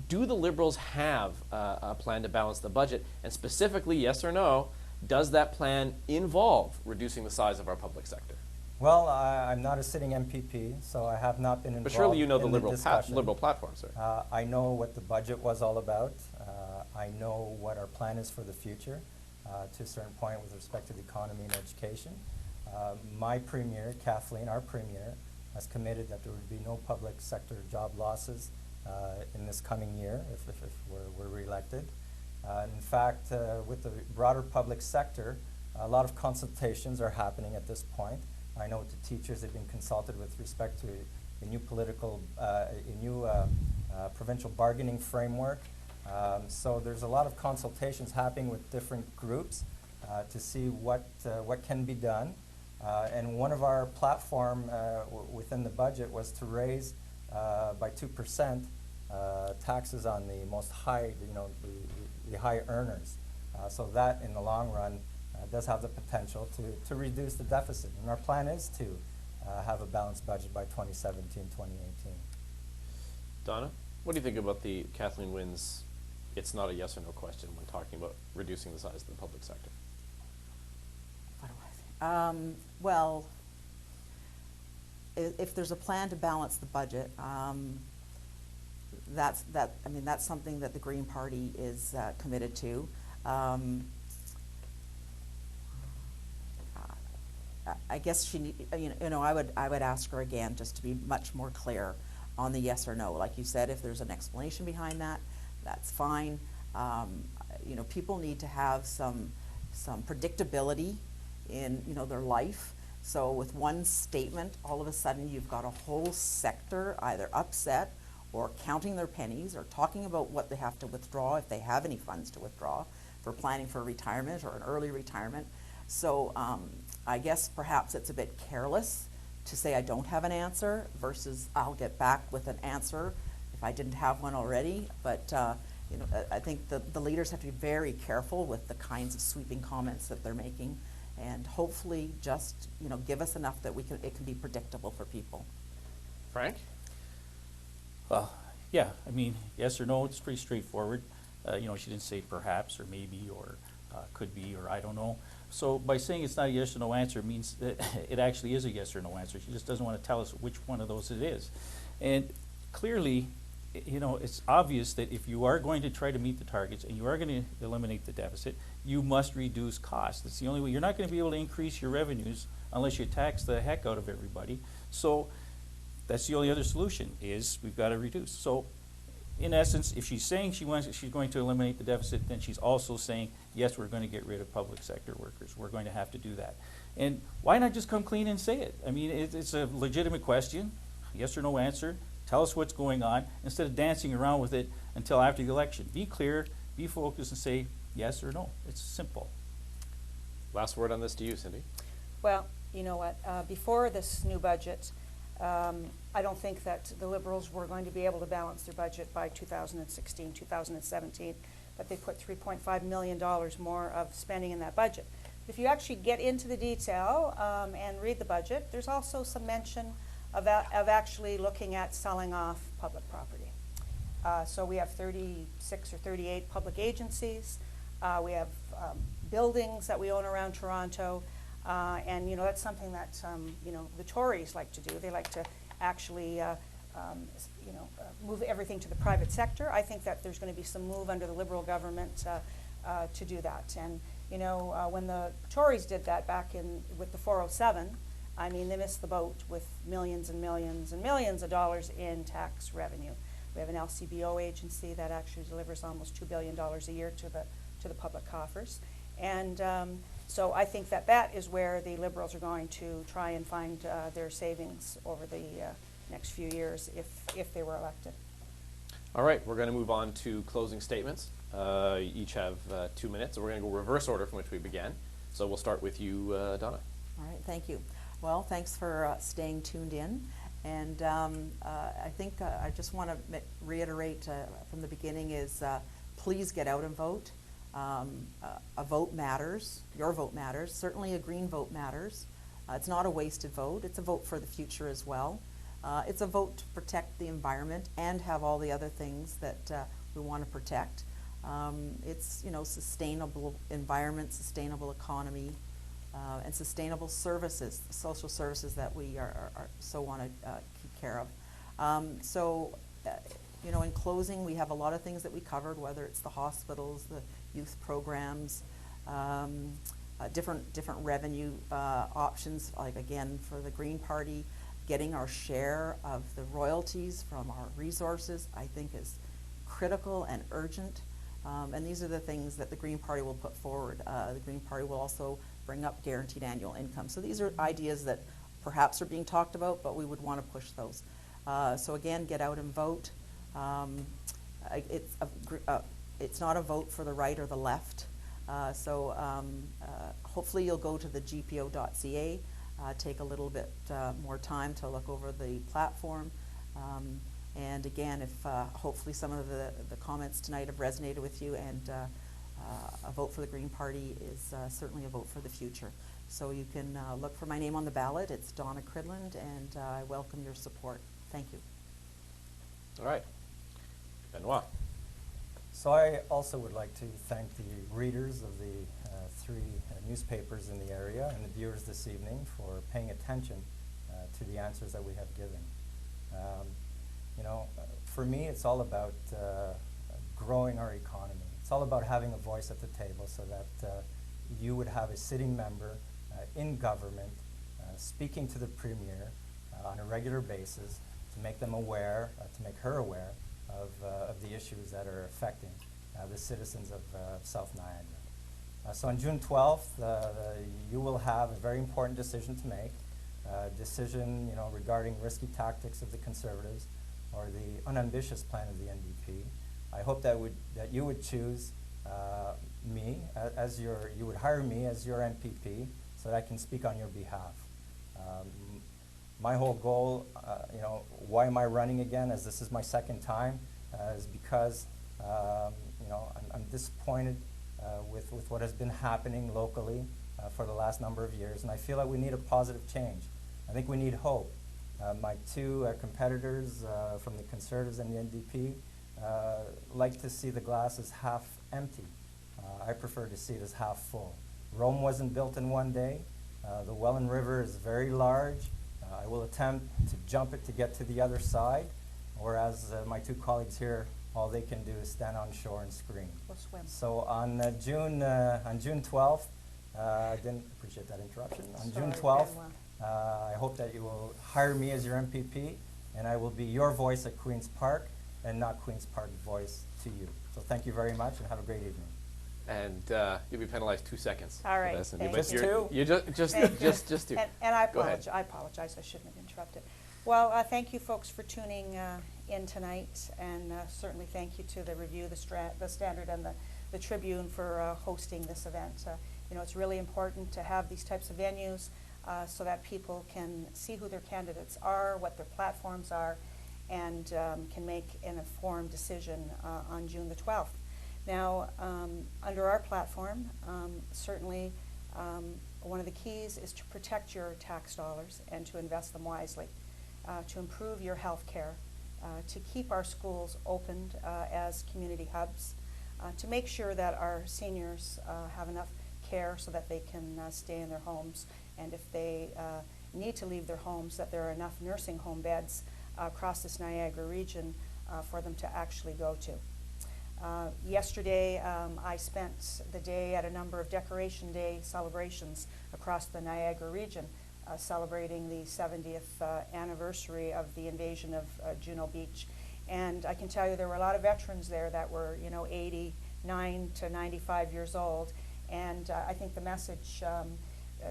do the Liberals have a plan to balance the budget? And specifically, yes or no, does that plan involve reducing the size of our public sector? Well, I'm not a sitting MPP, so I have not been involved. But surely you know the in Liberal discussion. Liberal platform, sir. I know what the budget was all about. I know what our plan is for the future, to a certain point with respect to the economy and education. My premier, Kathleen, our premier, has committed that there would be no public sector job losses in this coming year if we're reelected. In fact, with the broader public sector, a lot of consultations are happening at this point. I know the teachers have been consulted with respect to the new provincial bargaining framework. So there's a lot of consultations happening with different groups to see what can be done. And one of our platform within the budget was to raise by 2% taxes on the most high, the high earners. So that, in the long run, does have the potential to reduce the deficit. And our plan is to have a balanced budget by 2017, 2018. Donna, what do you think about the Kathleen Wynne's it's not a yes or no question when talking about reducing the size of the public sector? What do I think? Well, if there's a plan to balance the budget, that's something that the Green Party is committed to. I guess I would ask her again just to be much more clear on the yes or no. Like you said, if there's an explanation behind that, that's fine. People need to have some predictability in their life. So with one statement, all of a sudden you've got a whole sector either upset or counting their pennies or talking about what they have to withdraw if they have any funds to withdraw for planning for retirement or an early retirement. So I guess perhaps it's a bit careless to say I don't have an answer versus I'll get back with an answer if I didn't have one already. But I think the leaders have to be very careful with the kinds of sweeping comments that they're making, and hopefully just give us enough that it can be predictable for people. Frank? Well, yeah, yes or no, it's pretty straightforward. She didn't say perhaps or maybe or could be or I don't know. So by saying it's not a yes or no answer means that it actually is a yes or no answer. She just doesn't want to tell us which one of those it is. And clearly, it's obvious that if you are going to try to meet the targets and you are going to eliminate the deficit, you must reduce costs. That's the only way. You're not going to be able to increase your revenues unless you tax the heck out of everybody. So that's the only other solution is we've got to reduce. So in essence, if she's saying she's going to eliminate the deficit, then she's also saying, yes, we're going to get rid of public sector workers. We're going to have to do that. And why not just come clean and say it? It's a legitimate question, yes or no answer. Tell us what's going on instead of dancing around with it until after the election. Be clear, be focused, and say yes or no. It's simple. Last word on this to you, Cindy. Well, you know what, before this new budget, I don't think that the Liberals were going to be able to balance their budget by 2016, 2017, but they put $3.5 million more of spending in that budget. If you actually get into the detail and read the budget, there's also some mention of actually looking at selling off public property. So we have 36 or 38 public agencies. We have buildings that we own around Toronto. And, you know, that's something that, you know, the Tories like to do. They like to actually, you know, move everything to the private sector. I think that there's going to be some move under the Liberal government to do that. And, you know, when the Tories did that back in with the 407, I mean, they missed the boat with millions and millions and millions of dollars in tax revenue. We have an LCBO agency that actually delivers almost $2 billion a year to the public coffers. And so I think that that is where the Liberals are going to try and find their savings over the next few years if they were elected. All right, we're going to move on to closing statements. You each have 2 minutes, and we're going to go reverse order from which we began. So we'll start with you, Donna. All right, thank you. Well, thanks for staying tuned in. And I think I just want to reiterate from the beginning is please get out and vote. A vote matters. Your vote matters. Certainly a green vote matters. It's not a wasted vote. It's a vote for the future as well. It's a vote to protect the environment and have all the other things that we want to protect. It's, you know, sustainable environment, sustainable economy, and sustainable services, social services that we are so want to keep care of. You know, in closing, we have a lot of things that we covered, whether it's the hospitals, the youth programs, different revenue options, like again for the Green Party, getting our share of the royalties from our resources, I think is critical and urgent. And these are the things that the Green Party will put forward. The Green Party will also bring up guaranteed annual income. So these are ideas that perhaps are being talked about, but we would want to push those. So again, get out and vote. It's not a vote for the right or the left. Hopefully you'll go to the gpo.ca, take a little bit more time to look over the platform. And again, if hopefully some of the comments tonight have resonated with you, and a vote for the Green Party is certainly a vote for the future. So you can look for my name on the ballot. It's Donna Cridland, and I welcome your support. Thank you. All right. Benoit. So I also would like to thank the readers of the three newspapers in the area and the viewers this evening for paying attention to the answers that we have given. You know, for me, it's all about growing our economy. It's all about having a voice at the table so that you would have a sitting member in government speaking to the Premier on a regular basis to make them aware, to make her aware of the issues that are affecting the citizens of South Niagara. So on June 12th, you will have a very important decision to make, a decision, you know, regarding risky tactics of the Conservatives or the unambitious plan of the NDP. I hope that you would choose me as you would hire me as your MPP so that I can speak on your behalf. My whole goal, you know, why am I running again, as this is my second time, is because, you know, I'm disappointed with what has been happening locally for the last number of years, and I feel like we need a positive change. I think we need hope. My two competitors from the Conservatives and the NDP like to see the glass as half empty. I prefer to see it as half full. Rome wasn't built in one day. The Welland River is very large. I will attempt to jump it to get to the other side, whereas my two colleagues here, all they can do is stand on shore and scream. We'll swim. So on June 12th, I didn't appreciate that interruption. On June 12th, I hope that you will hire me as your MPP, and I will be your voice at Queen's Park, and not Queen's Park voice to you. So thank you very much, and have a great evening. And you'll be penalized 2 seconds. All right, for this. thank But you. you're- Two? You just Thank you. two. And I Go ahead. apologize. I shouldn't have interrupted. Well, thank you folks for tuning in tonight, and certainly thank you to the Review, the Standard, and the Tribune for hosting this event. You know, it's really important to have these types of venues so that people can see who their candidates are, what their platforms are, and can make an informed decision on June the 12th. Now, under our platform, certainly one of the keys is to protect your tax dollars and to invest them wisely, to improve your health care, to keep our schools opened as community hubs, to make sure that our seniors have enough care so that they can stay in their homes, and if they need to leave their homes, that there are enough nursing home beds across this Niagara region for them to actually go to. Yesterday, I spent the day at a number of Decoration Day celebrations across the Niagara region, celebrating the 70th anniversary of the invasion of Juno Beach. And I can tell you there were a lot of veterans there that were, you know, 89 to 95 years old. And I think the message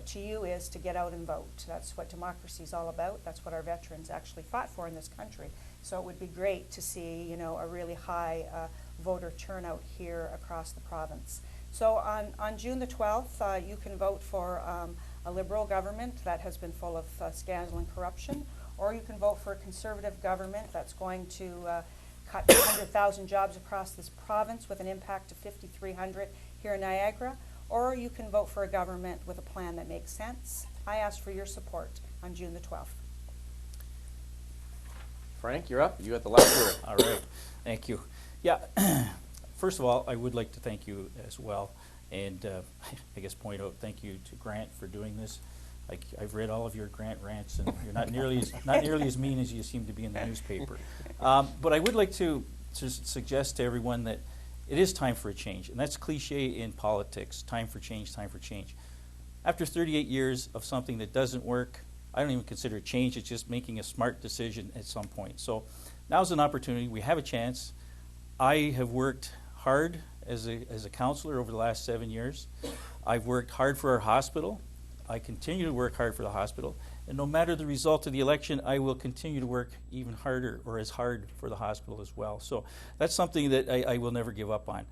to you is to get out and vote. That's what democracy is all about. That's what our veterans actually fought for in this country. So it would be great to see, you know, a really high voter turnout here across the province. So on June the 12th, you can vote for a Liberal government that has been full of scandal and corruption, or you can vote for a Conservative government that's going to cut 100,000 jobs across this province with an impact of 5,300 here in Niagara, or you can vote for a government with a plan that makes sense. I ask for your support on June the 12th. Frank, you're up. You got the last word. All right, thank you. Yeah, first of all, I would like to thank you as well, and I guess point out thank you to Grant for doing this. I've read all of your Grant rants, and you're not nearly as mean as you seem to be in the newspaper. But I would like to suggest to everyone that it is time for a change, and that's cliche in politics. Time for change. Time for change. After 38 years of something that doesn't work, I don't even consider it change. It's just making a smart decision at some point. So now's an opportunity. We have a chance. I have worked hard as a counselor over the last 7 years. I've worked hard for our hospital. I continue to work hard for the hospital. And no matter the result of the election, I will continue to work even harder or as hard for the hospital as well. So that's something that I will never give up on.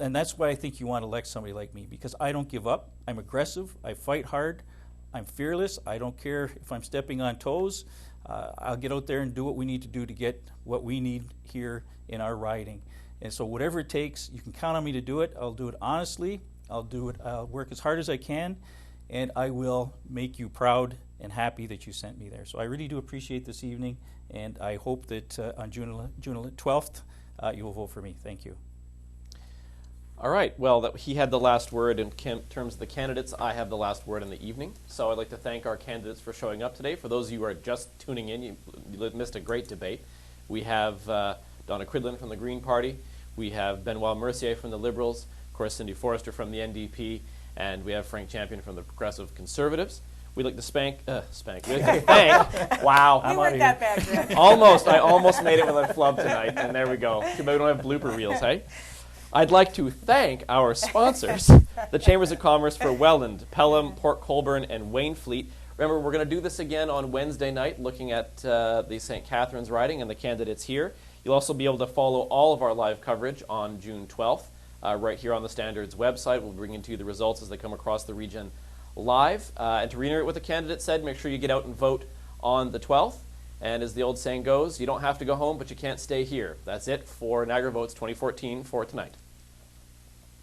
And that's why I think you want to elect somebody like me, because I don't give up. I'm aggressive. I fight hard. I'm fearless. I don't care if I'm stepping on toes. I'll get out there and do what we need to do to get what we need here in our riding. And so whatever it takes, you can count on me to do it. I'll do it honestly. I'll work as hard as I can, and I will make you proud and happy that you sent me there. So I really do appreciate this evening, and I hope that on June 12th, you will vote for me. Thank you. All right. Well, he had the last word in terms of the candidates. I have the last word in the evening. So I'd like to thank our candidates for showing up today. For those of you who are just tuning in, you missed a great debate. We have Donna Cridlin from the Green Party. We have Benoit Mercier from the Liberals. Of course, Cindy Forrester from the NDP. And we have Frank Champion from the Progressive Conservatives. We'd like to thank. Wow. We weren't that bad, Greg. I almost made it with a flub tonight, and there we go. Too bad we don't have blooper reels, hey? I'd like to thank our sponsors, the Chambers of Commerce for Welland, Pelham, Port Colborne, and Waynfleet. Remember, we're going to do this again on Wednesday night, looking at the St. Catharines riding and the candidates here. You'll also be able to follow all of our live coverage on June 12th, right here on the Standard's website. We'll bring into you the results as they come across the region live. And to reiterate what the candidate said, make sure you get out and vote on the 12th. And as the old saying goes, you don't have to go home, but you can't stay here. That's it for Niagara Votes 2014 for tonight.